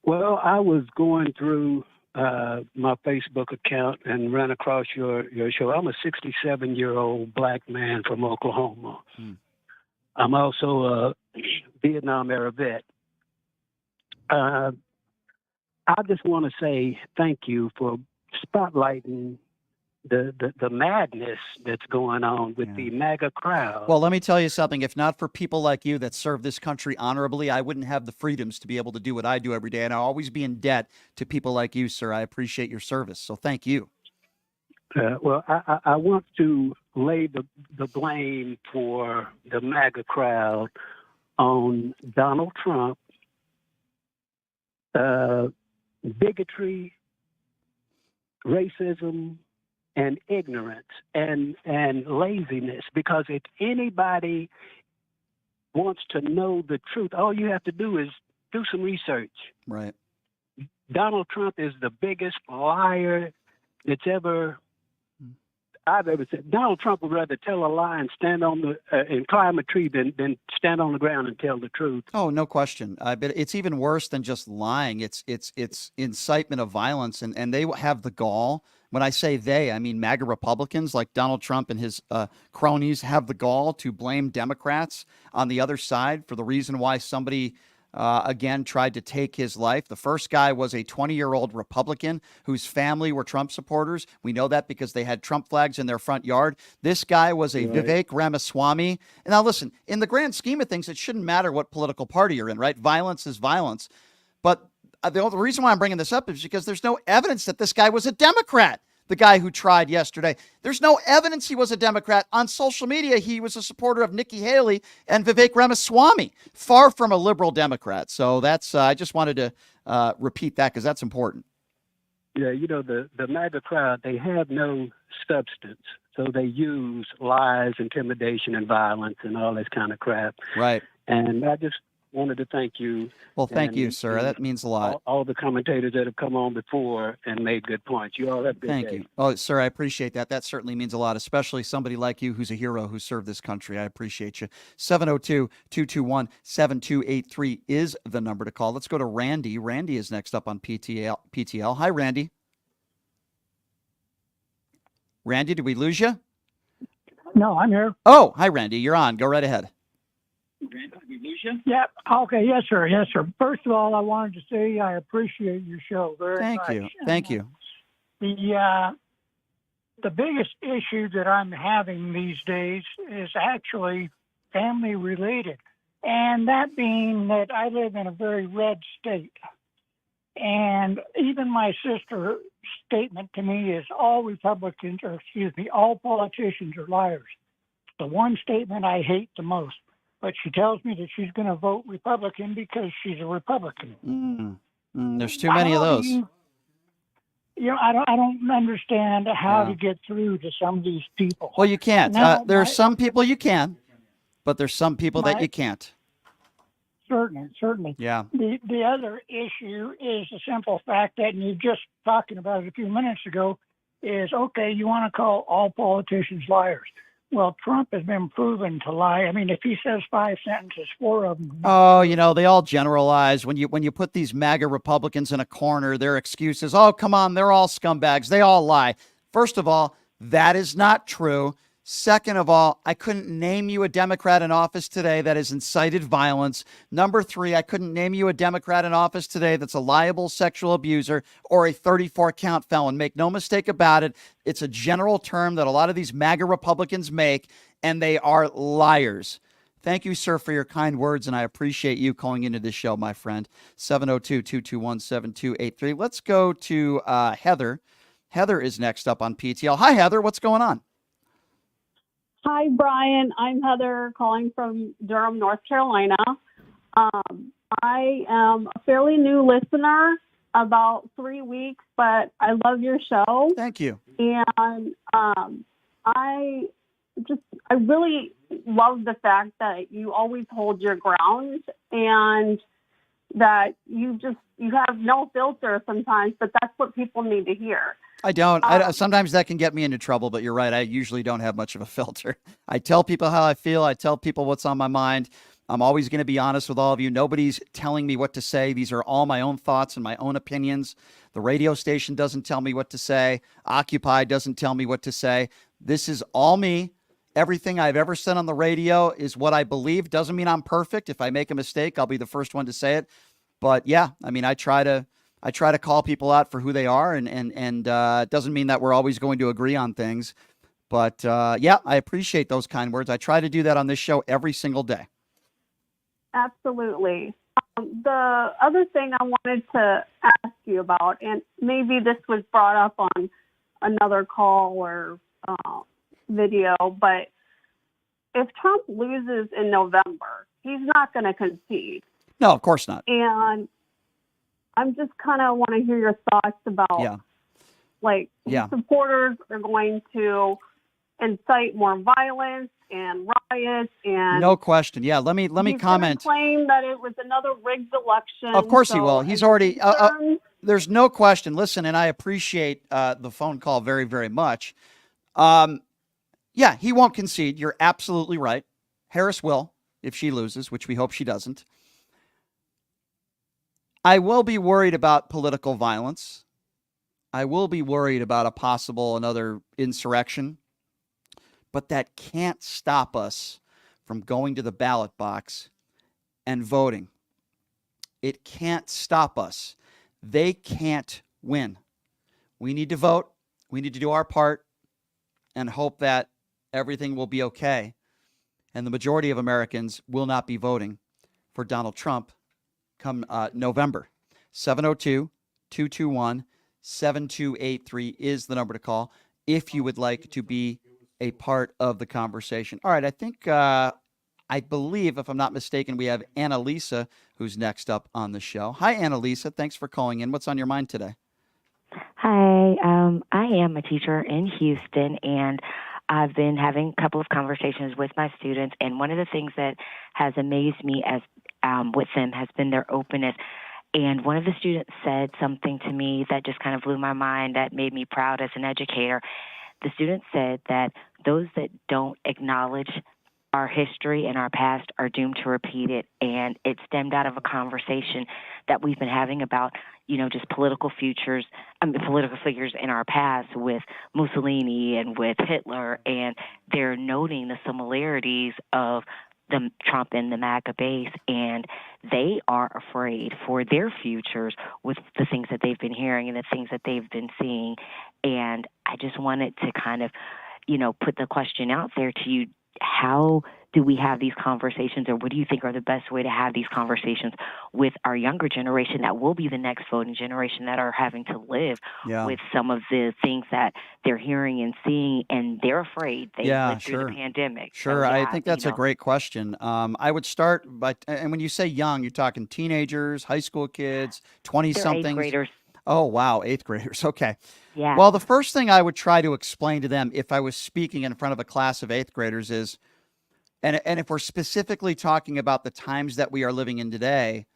Well, I was going through my Facebook account and ran across your show. I'm a 67-year-old black man from Oklahoma. I'm also a Vietnam era vet. I just want to say thank you for spotlighting the madness that's going on with the MAGA crowd. Well, let me tell you something. If not for people like you that serve this country honorably, I wouldn't have the freedoms to be able to do what I do every day. And I'll always be in debt to people like you, sir. I appreciate your service. So thank you. Well, I want to lay the blame for the MAGA crowd on Donald Trump, bigotry, racism, and ignorance and laziness. Because if anybody wants to know the truth, all you have to do is do some research. Right. Donald Trump is the biggest liar that's I've ever said. Donald Trump would rather tell a lie and stand on and climb a tree than stand on the ground and tell the truth. Oh, no question. But it's even worse than just lying. It's incitement of violence, and they have the gall. When I say they, I mean MAGA Republicans like Donald Trump and his cronies have the gall to blame Democrats on the other side for the reason why somebody again tried to take his life. The first guy was a 20-year-old Republican whose family were Trump supporters. We know that because they had Trump flags in their front yard. This guy was a Vivek Ramaswamy. And now listen, in the grand scheme of things, it shouldn't matter what political party you're in, right? Violence is violence. But the reason why I'm bringing this up is because there's no evidence that this guy was a Democrat. The guy who tried yesterday. There's no evidence he was a Democrat. On social media, he was a supporter of Nikki Haley and Vivek Ramaswamy, far from a liberal Democrat. So that's, I just wanted to repeat that because that's important. Yeah, you know, the MAGA crowd, they have no substance. So they use lies, intimidation, and violence and all this kind of crap. Right. And I just wanted to thank you. Well, thank you, sir. That means a lot. All the commentators that have come on before and made good points. You all have a good Thank day. you. Oh, sir, I appreciate that. That certainly means a lot, especially somebody like you who's a hero who served this country. I appreciate you. 702-221-7283 is the number to call. Let's go to Randy. Randy is next up on PTL. Hi, Randy. Randy, did we lose you? No, I'm here. Oh, hi, Randy. You're on. Go right ahead. Yeah. Okay. Yes, sir. Yes, sir. First of all, I wanted to say I appreciate your show very much. Thank you. Thank you. The biggest issue that I'm having these days is actually family related, and that being that I live in a very red state, and even my sister statement to me is all politicians are liars. The one statement I hate the most. But she tells me that she's going to vote Republican because she's a Republican. There's too many of those. I don't understand how to get through to some of these people. Well, you can't. There are some people you can, but there's some people that you can't. Certainly. Yeah. The other issue is the simple fact that, and you just talking about it a few minutes ago, is, okay, you want to call all politicians liars. Well, Trump has been proven to lie. I mean, if he says 5 sentences, 4 of them. Oh, they all generalize. When you put these MAGA Republicans in a corner, their excuses, oh, come on, they're all scumbags. They all lie. First of all, that is not true. Second of all, I couldn't name you a Democrat in office today that has incited violence. Number 3, I couldn't name you a Democrat in office today that's a liable sexual abuser or a 34-count felon. Make no mistake about it. It's a general term that a lot of these MAGA Republicans make, and they are liars. Thank you, sir, for your kind words, and I appreciate you calling into this show, my friend. 702-221-7283. Let's go to Heather. Heather is next up on PTL. Hi, Heather. What's going on? Hi, Brian. I'm Heather calling from Durham, North Carolina. I am a fairly new listener, about 3 weeks, but I love your show. Thank you. And I really love the fact that you always hold your ground and that you have no filter sometimes, but that's what people need to hear. I don't. Sometimes that can get me into trouble, but you're right. I usually don't have much of a filter. I tell people how I feel. I tell people what's on my mind. I'm always going to be honest with all of you. Nobody's telling me what to say. These are all my own thoughts and my own opinions. The radio station doesn't tell me what to say. Occupy doesn't tell me what to say. This is all me. Everything I've ever said on the radio is what I believe. Doesn't mean I'm perfect. If I make a mistake, I'll be the first one to say it. But yeah, I mean, I try to call people out for who they are, and it doesn't mean that we're always going to agree on things. But yeah, I appreciate those kind words. I try to do that on this show every single day. Absolutely. The other thing I wanted to ask you about, and maybe this was brought up on another call or video, but if Trump loses in November, he's not going to concede. No, of course not. And I'm just kind of want to hear your thoughts about, supporters are going to incite more violence and riots, and no question. Yeah, let me comment. Claim that it was another rigged election. Of course he will. He's already. There's no question. Listen, and I appreciate the phone call very, very much. Yeah, he won't concede. You're absolutely right. Harris will if she loses, which we hope she doesn't. I will be worried about political violence. I will be worried about a possible another insurrection. But that can't stop us from going to the ballot box and voting. It can't stop us. They can't win. We need to vote. We need to do our part and hope that everything will be okay. And the majority of Americans will not be voting for Donald Trump come November. 702-221-7283 is the number to call if you would like to be a part of the conversation. All right, I think, I believe, if I'm not mistaken, we have Annalisa who's next up on the show. Hi, Annalisa. Thanks for calling in. What's on your mind today? Hi, I am a teacher in Houston, and I've been having a couple of conversations with my students, and one of the things that has amazed me as with them has been their openness. And one of the students said something to me that just kind of blew my mind, that made me proud as an educator. The student said that those that don't acknowledge our history and our past are doomed to repeat it. And it stemmed out of a conversation that we've been having about, you know, just political figures in our past with Mussolini and with Hitler. And they're noting the similarities of the Trump and the MAGA base, and they are afraid for their futures with the things that they've been hearing and the things that they've been seeing. And I just wanted to kind of, you know, put the question out there to you. How do we have these conversations, or what do you think are the best way to have these conversations with our younger generation that will be the next voting generation that are having to live with some of the things that they're hearing and seeing, and they're afraid. They went through the pandemic. Sure. I think that's a great question. I would start by, and when you say young, you're talking teenagers, high school kids, 20-somethings. 8th graders. Oh, wow. 8th graders. Okay. Yeah. Well, the first thing I would try to explain to them if I was speaking in front of a class of 8th graders is, and if we're specifically talking about the times that we are living in today,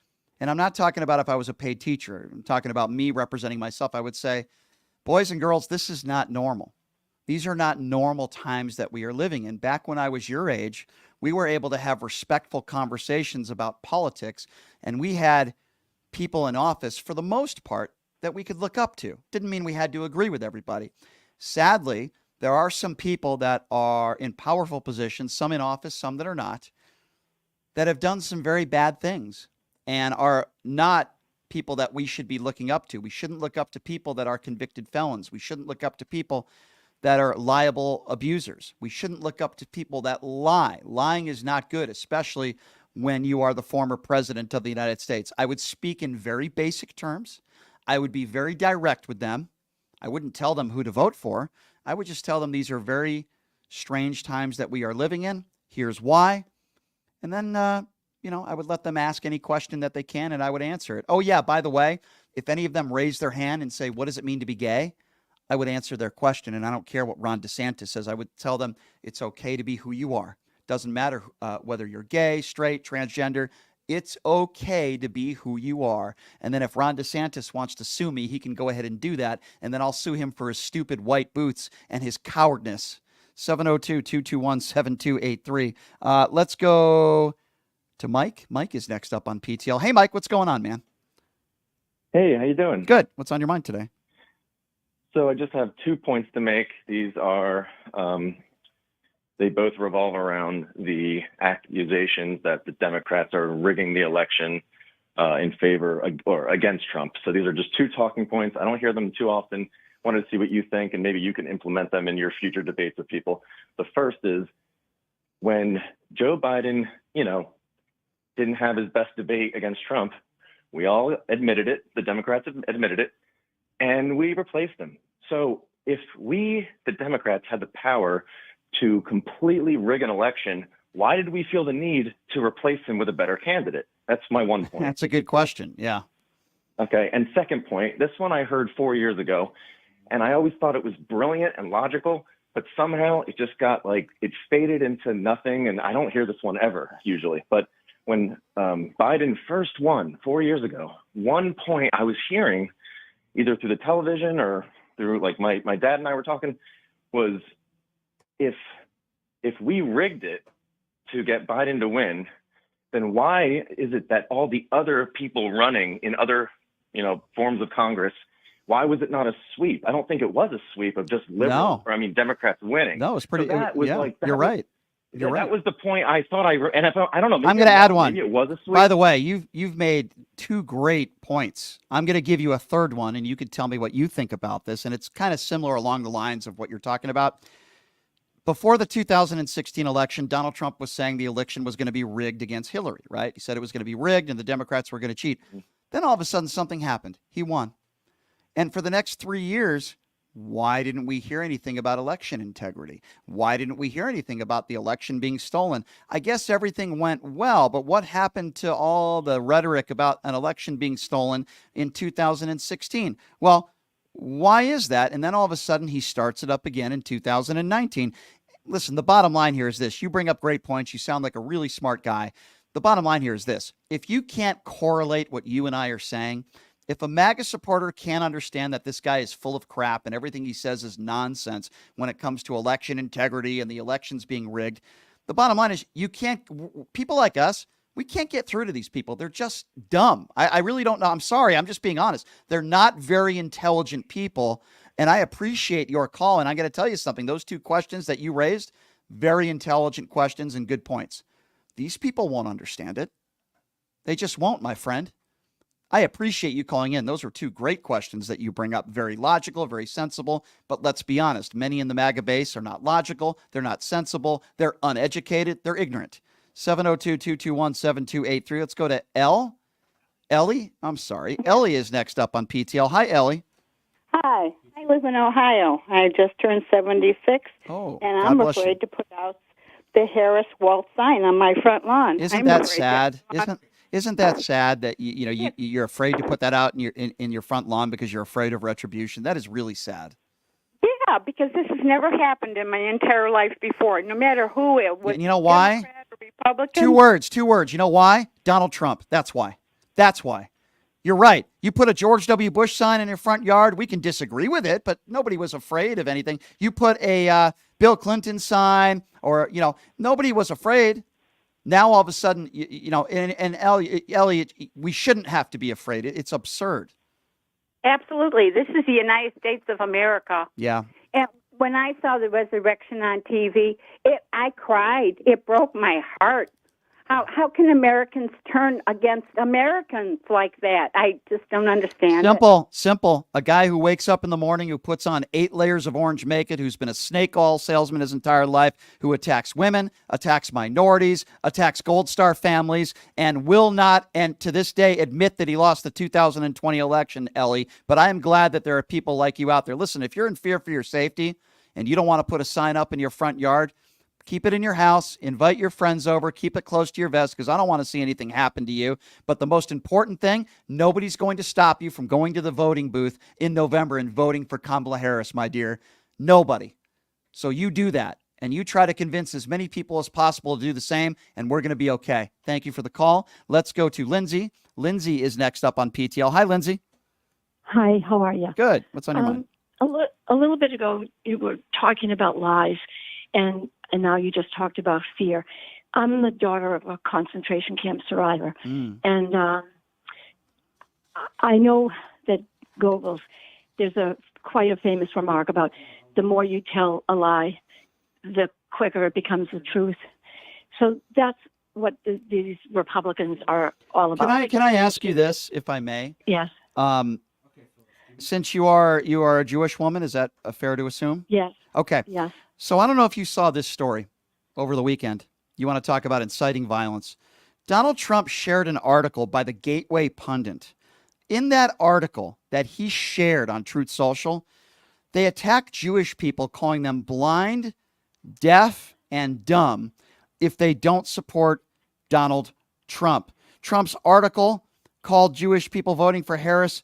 and I'm not talking about if I was a paid teacher, I'm talking about me representing myself, I would say, boys and girls, this is not normal. These are not normal times that we are living in. Back when I was your age, we were able to have respectful conversations about politics, and we had people in office, for the most part, that we could look up to. Didn't mean we had to agree with everybody. Sadly, there are some people that are in powerful positions, some in office, some that are not, that have done some very bad things and are not people that we should be looking up to. We shouldn't look up to people that are convicted felons. We shouldn't look up to people that are liable abusers. We shouldn't look up to people that lie. Lying is not good, especially when you are the former president of the United States. I would speak in very basic terms. I would be very direct with them. I wouldn't tell them who to vote for. I would just tell them these are very strange times that we are living in. Here's why. And then, I would let them ask any question that they can, and I would answer it. Oh, yeah, by the way, if any of them raise their hand and say, what does it mean to be gay? I would answer their question, and I don't care what Ron DeSantis says. I would tell them it's okay to be who you are. Doesn't matter whether you're gay, straight, transgender. It's okay to be who you are. And then if Ron DeSantis wants to sue me, he can go ahead and do that. And then I'll sue him for his stupid white boots and his cowardness. 702-221-7283. Let's go to Mike. Mike is next up on PTL. Hey, Mike, what's going on, man? Hey, how you doing? Good. What's on your mind today? So I just have 2 points to make. These are, they both revolve around the accusations that the Democrats are rigging the election in favor or against Trump. So these are just 2 talking points. I don't hear them too often. Wanted to see what you think, and maybe you can implement them in your future debates with people. The first is when Joe Biden, didn't have his best debate against Trump, we all admitted it. The Democrats admitted it, and we replaced him. So if we, the Democrats, had the power to completely rig an election, why did we feel the need to replace him with a better candidate? That's my one point. That's a good question. Yeah. Okay. And second point, this one I heard 4 years ago, and I always thought it was brilliant and logical, but somehow it just got it faded into nothing. And I don't hear this one ever usually. But when Biden first won 4 years ago, one point I was hearing either through the television or through my dad and I were talking was if we rigged it to get Biden to win, then why is it that all the other people running in other, forms of Congress, why was it not a sweep? I don't think it was a sweep of just liberals, Democrats winning. No, it's pretty, so that was you're right. You're right. That was the point I thought and I don't know. I'm going to add one. Maybe it was a sweep. By the way, you've made 2 great points. I'm going to give you a third one, and you can tell me what you think about this. And it's kind of similar along the lines of what you're talking about. Before the 2016 election, Donald Trump was saying the election was going to be rigged against Hillary, right? He said it was going to be rigged and the Democrats were going to cheat. Then all of a sudden something happened. He won. And for the next 3 years, why didn't we hear anything about election integrity? Why didn't we hear anything about the election being stolen? I guess everything went well, but what happened to all the rhetoric about an election being stolen in 2016? Well, why is that? And then all of a sudden he starts it up again in 2019. Listen, the bottom line here is this. You bring up great points. You sound like a really smart guy. The bottom line here is this. If you can't correlate what you and I are saying, if a MAGA supporter can't understand that this guy is full of crap and everything he says is nonsense when it comes to election integrity and the elections being rigged, the bottom line is people like us, we can't get through to these people. They're just dumb. I really don't know. I'm sorry. I'm just being honest. They're not very intelligent people. And I appreciate your call. And I'm going to tell you something. Those 2 questions that you raised, very intelligent questions and good points. These people won't understand it. They just won't, my friend. I appreciate you calling in. Those are two great questions that you bring up. Very logical, very sensible. But let's be honest, many in the MAGA base are not logical. They're not sensible. They're uneducated. They're ignorant. 702-221-7283. Let's go to Ellie. I'm sorry. Ellie is next up on PTL. Hi, Ellie. Hi. I live in Ohio. I just turned 76, and I'm afraid to put out the Harris Walt sign on my front lawn. Isn't that sad? Isn't that sad that you're afraid to put that out in your front lawn because you're afraid of retribution? That is really sad. Yeah, because this has never happened in my entire life before, no matter who it was. You know why? Democrat or Republican. Two words. You know why? Donald Trump. That's why. You're right. You put a George W. Bush sign in your front yard. We can disagree with it, but nobody was afraid of anything. You put a Bill Clinton sign or, nobody was afraid. Now, all of a sudden, and Elliot, we shouldn't have to be afraid. It's absurd. Absolutely. This is the United States of America. Yeah. And when I saw the resurrection on TV, I cried. It broke my heart. How can Americans turn against Americans like that? I just don't understand Simple. A guy who wakes up in the morning, who puts on 8 layers of orange makeup, who's been a snake oil salesman his entire life, who attacks women, attacks minorities, attacks Gold Star families, and will not, and to this day, admit that he lost the 2020 election, Ellie. But I am glad that there are people like you out there. Listen, if you're in fear for your safety and you don't want to put a sign up in your front yard, keep it in your house, invite your friends over, keep it close to your vest because I don't want to see anything happen to you. But the most important thing, nobody's going to stop you from going to the voting booth in November and voting for Kamala Harris, my dear. Nobody. So you do that, and you try to convince as many people as possible to do the same, and we're going to be okay. Thank you for the call. Let's go to Lindsay. Lindsay is next up on PTL. Hi, Lindsay. Hi, how are you? Good. What's on your mind? A little bit ago, you were talking about lies, and now you just talked about fear. I'm the daughter of a concentration camp survivor, and I know that Goebbels, there's quite a famous remark about the more you tell a lie, the quicker it becomes the truth. So that's what these Republicans are all about. Can I ask you this, if I may? Yes. Since you are a Jewish woman, is that fair to assume? Yes. Okay. Yes. So I don't know if you saw this story over the weekend. You want to talk about inciting violence. Donald Trump shared an article by the Gateway Pundit. In that article that he shared on Truth Social, they attack Jewish people, calling them blind, deaf, and dumb if they don't support Donald Trump. Trump's article called Jewish people voting for Harris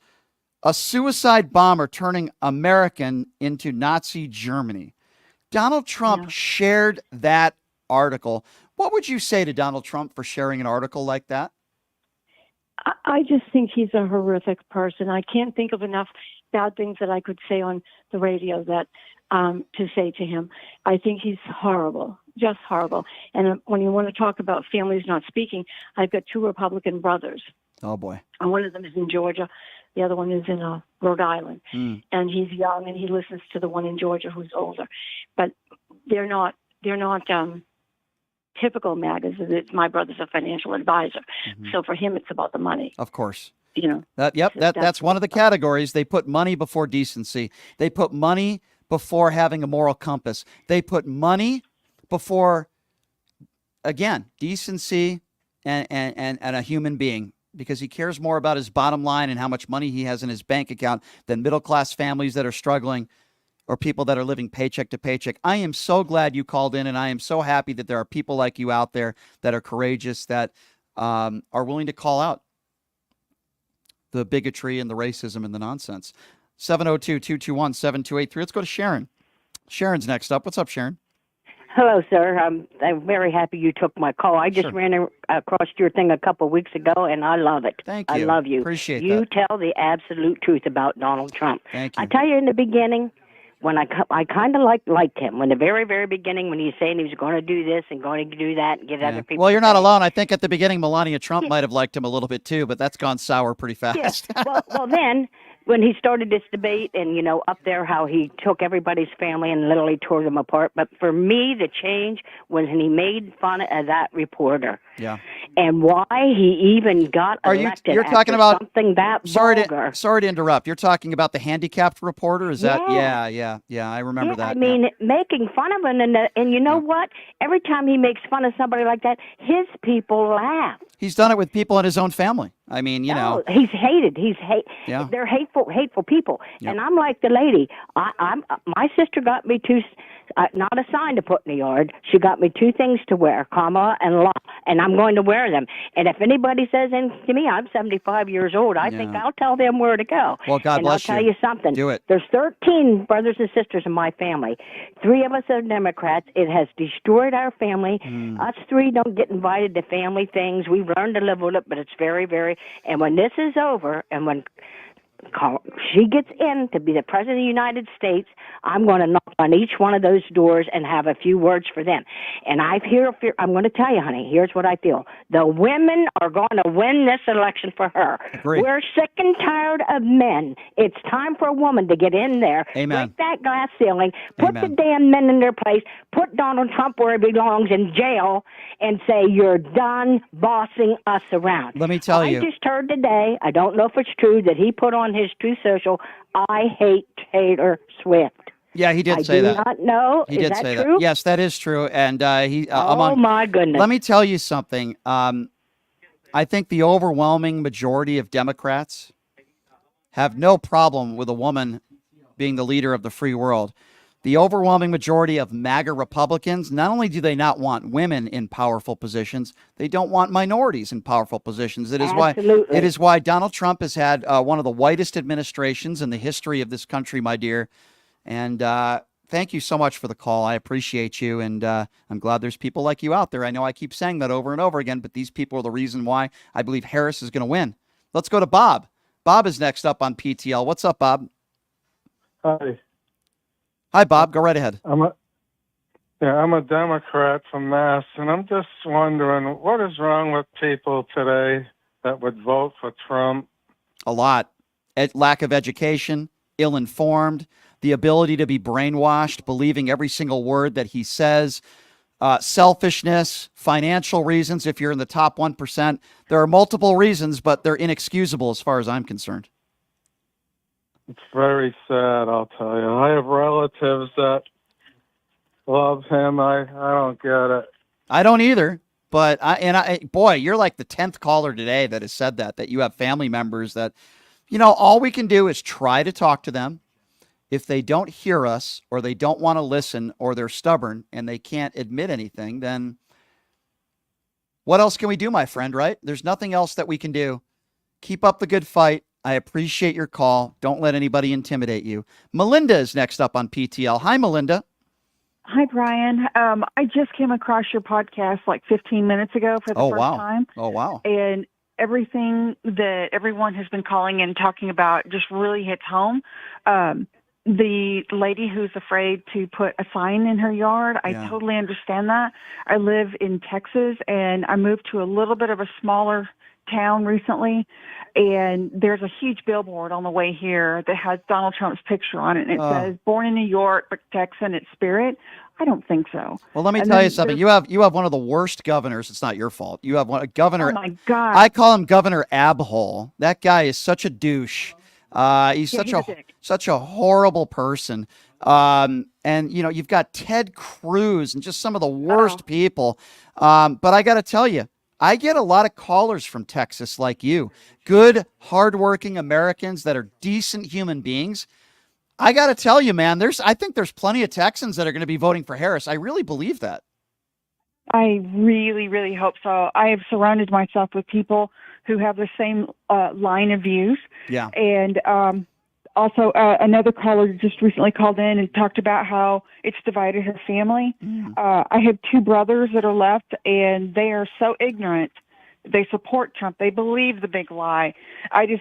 a suicide bomber turning American into Nazi Germany. Donald Trump shared that article. What would you say to Donald Trump for sharing an article like that? I just think he's a horrific person. I can't think of enough bad things that I could say on the radio that to say to him. I think he's horrible, just horrible. And when you want to talk about families not speaking, I've got 2 Republican brothers. Oh, boy. And one of them is in Georgia. The other one is in Rhode Island. And he's young, and he listens to the one in Georgia who's older. But they're not typical MAGAs. My brother's a financial advisor. So for him, it's about the money. Of course. That's one of the categories. They put money before decency. They put money before having a moral compass. They put money before, again, decency and a human being, because he cares more about his bottom line and how much money he has in his bank account than middle-class families that are struggling or people that are living paycheck to paycheck. I am so glad you called in, and I am so happy that there are people like you out there that are courageous, that are willing to call out the bigotry and the racism and the nonsense. 702-221-7283. Let's go to Sharon. Sharon's next up. What's up, Sharon? Hello, sir. I'm very happy you took my call. I just ran across your thing a couple of weeks ago, and I love it. Thank you. I love you. Appreciate you that. tell the absolute truth about Donald Trump. Thank you. I tell you, in the beginning, when I kind of liked him, when the very, very beginning, when he was saying he was going to do this and going to do that and get other people. Well, you're not alone. I think at the beginning, Melania Trump might have liked him a little bit too, but that's gone sour pretty fast. Yeah. Well, then when he started this debate and, up there how he took everybody's family and literally tore them apart. But for me, the change was when he made fun of that reporter. Yeah. And why he even got elected. You're talking about something that vulgar. Sorry to interrupt. You're talking about the handicapped reporter? Is that? Yeah. Yeah. I remember that. I mean, making fun of him. And you know what? Every time he makes fun of somebody like that, his people laugh. He's done it with people in his own family. I mean, he's hated. Yeah. They're hateful people. Yep. And I'm like the lady. My sister got me not a sign to put in the yard. She got me 2 things to wear, comma and law, and I'm going to wear them. And if anybody says anything to me, I'm 75 years old. I think I'll tell them where to go. Well, God bless you. And I'll tell you something. Do it. There's 13 brothers and sisters in my family. 3 of us are Democrats. It has destroyed our family. Us 3 don't get invited to family things. We've learned to live with it, but it's very, very. And when this is over, and when she gets in to be the President of the United States, I'm going to knock on each one of those doors and have a few words for them. And I'm going to tell you, honey, here's what I feel. The women are going to win this election for her. Agreed. We're sick and tired of men. It's time for a woman to get in there, Amen. break that glass ceiling, put Amen. the damn men in their place, put Donald Trump where he belongs in jail, and say, you're done bossing us around. Let me tell you. I just heard today, I don't know if it's true, that he put on his True Social, I hate Taylor Swift. Yeah, he did say that. I do not know. He Is did that say true? that. Yes, that is true. And my goodness. Let me tell you something. I think the overwhelming majority of Democrats have no problem with a woman being the leader of the free world. The overwhelming majority of MAGA Republicans, not only do they not want women in powerful positions, they don't want minorities in powerful positions. It is why Donald Trump has had one of the whitest administrations in the history of this country, my dear. And thank you so much for the call. I appreciate you. And I'm glad there's people like you out there. I know I keep saying that over and over again, but these people are the reason why I believe Harris is going to win. Let's go to Bob. Bob is next up on PTL. What's up, Bob? Hi. Hi, Bob. Go right ahead. I'm a Democrat from Mass, and I'm just wondering what is wrong with people today that would vote for Trump? A lot. Lack of education, ill-informed, the ability to be brainwashed, believing every single word that he says, selfishness, financial reasons. If you're in the top 1%, there are multiple reasons, but they're inexcusable as far as I'm concerned. It's very sad, I'll tell you. I have relatives that love him. I don't get it. I don't either. But boy, you're like the 10th caller today that has said that you have family members that, all we can do is try to talk to them. If they don't hear us or they don't want to listen or they're stubborn and they can't admit anything, then what else can we do, my friend, right? There's nothing else that we can do. Keep up the good fight. I appreciate your call. Don't let anybody intimidate you. Melinda is next up on PTL. Hi, Melinda. Hi, Brian. I just came across your podcast like 15 minutes ago for the first time. Oh, wow. And everything that everyone has been calling and talking about just really hits home. The lady who's afraid to put a sign in her yard, I totally understand that. I live in Texas, and I moved to a little bit of a smaller town recently, and there's a huge billboard on the way here that has Donald Trump's picture on it, and it says "Born in New York, but Texan at spirit." I don't think so. Well, let me tell you something. You have one of the worst governors. It's not your fault. You have a governor. Oh my God! I call him Governor Abhole. That guy is such a douche. He's such a horrible person. And you've got Ted Cruz and just some of the worst people. But I got to tell you, I get a lot of callers from Texas like you, good, hardworking Americans that are decent human beings. I got to tell you, man, I think there's plenty of Texans that are going to be voting for Harris. I really believe that. I really, really hope so. I have surrounded myself with people who have the same line of views. Yeah. And also, another caller just recently called in and talked about how it's divided her family. I have 2 brothers that are left, and they are so ignorant. They support Trump. They believe the big lie. I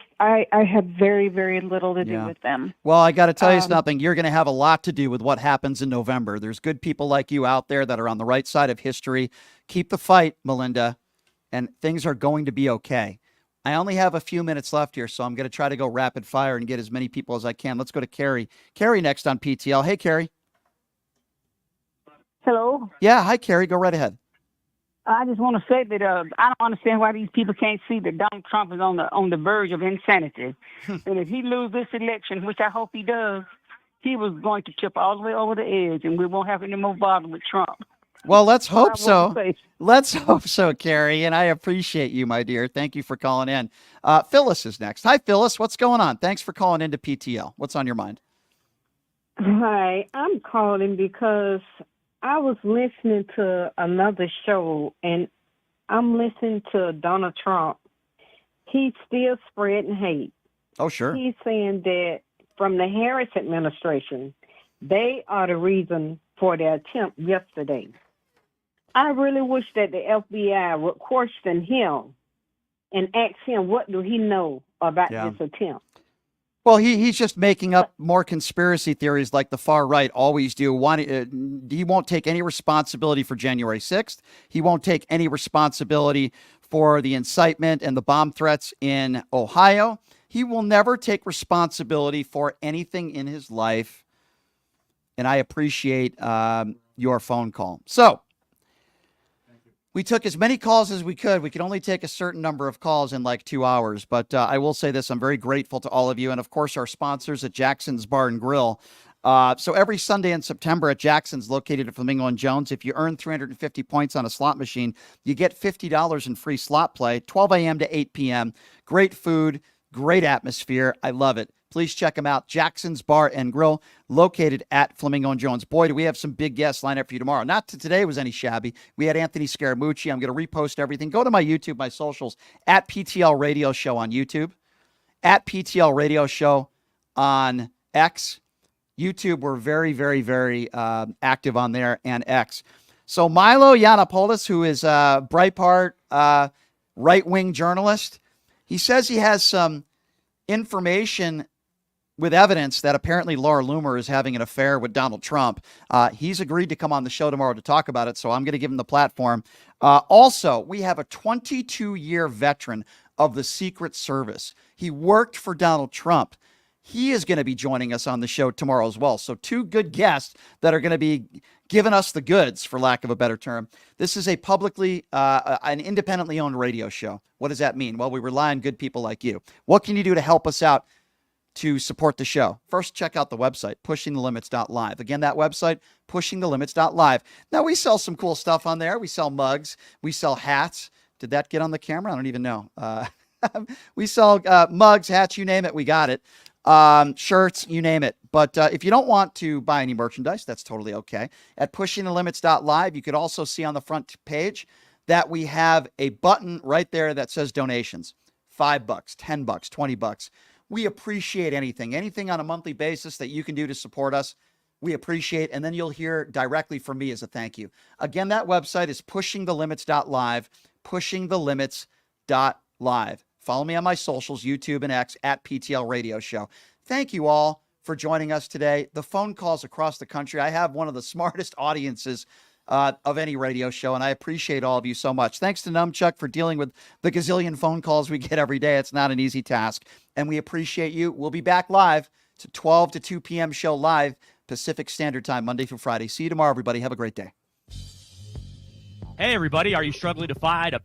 have very, very little to do with them. Well, I got to tell you something. You're going to have a lot to do with what happens in November. There's good people like you out there that are on the right side of history. Keep the fight, Melinda, and things are going to be okay. I only have a few minutes left here, so I'm going to try to go rapid fire and get as many people as I can. Let's go to Carrie. Carrie next on PTL. Hey, Carrie. Hello. Yeah, hi, Carrie. Go right ahead. I just want to say that I don't understand why these people can't see that Donald Trump is on the verge of insanity, and if he loses this election, which I hope he does, he was going to tip all the way over the edge, and we won't have any more bother with Trump. Well, let's hope so. Let's hope so, Carrie. And I appreciate you, my dear. Thank you for calling in. Phyllis is next. Hi, Phyllis. What's going on? Thanks for calling into PTL. What's on your mind? Hi, I'm calling because I was listening to another show, and I'm listening to Donald Trump. He's still spreading hate. Oh, sure. He's saying that from the Harris administration, they are the reason for the attempt yesterday. I really wish that the FBI would question him and ask him what do he know about this attempt. Well, he's just making up more conspiracy theories like the far right always do. He won't take any responsibility for January 6th. He won't take any responsibility for the incitement and the bomb threats in Ohio. He will never take responsibility for anything in his life. And I appreciate your phone call. So we took as many calls as we could. We could only take a certain number of calls in like 2 hours. But I will say this. I'm very grateful to all of you. And, of course, our sponsors at Jackson's Bar and Grill. So every Sunday in September at Jackson's, located at Flamingo and Jones, if you earn 350 points on a slot machine, you get $50 in free slot play, 12 a.m. to 8 p.m. Great food, great atmosphere. I love it. Please check them out. Jackson's Bar and Grill, located at Flamingo and Jones. Boy, do we have some big guests lined up for you tomorrow. Not that today was any shabby. We had Anthony Scaramucci. I'm going to repost everything. Go to my YouTube, my socials, at PTL Radio Show on YouTube, at PTL Radio Show on X. YouTube, we're very, very, very active on there, and X. So Milo Yiannopoulos, who is a Breitbart right-wing journalist, he says he has some information with evidence that apparently Laura Loomer is having an affair with Donald Trump. He's agreed to come on the show tomorrow to talk about it, so I'm going to give him the platform. Also, we have a 22-year veteran of the Secret Service. He worked for Donald Trump. He is going to be joining us on the show tomorrow as well. So 2 good guests that are going to be giving us the goods, for lack of a better term. This is a publicly, an independently owned radio show. What does that mean? Well, we rely on good people like you. What can you do to help us out to support the show? First, check out the website, pushingthelimits.live. Again, that website, pushingthelimits.live. Now, we sell some cool stuff on there. We sell mugs. We sell hats. Did that get on the camera? I don't even know. We sell mugs, hats, you name it. We got it. Shirts, you name it. But if you don't want to buy any merchandise, that's totally okay. At pushingthelimits.live, you could also see on the front page that we have a button right there that says donations. $5, $10, $20. We appreciate anything on a monthly basis that you can do to support us. We appreciate, and then you'll hear directly from me as a thank you. Again, that website is pushingthelimits.live, pushingthelimits.live. Follow me on my socials, YouTube and X, at PTL Radio Show. Thank you all for joining us today. The phone calls across the country. I have one of the smartest audiences of any radio show, and I appreciate all of you so much. Thanks to Numchuck for dealing with the gazillion phone calls we get every day. It's not an easy task, and we appreciate you. We'll be back live to 12 to 2 p.m. show live, Pacific Standard Time, Monday through Friday. See you tomorrow, everybody. Have a great day. Hey, everybody. Are you struggling to find a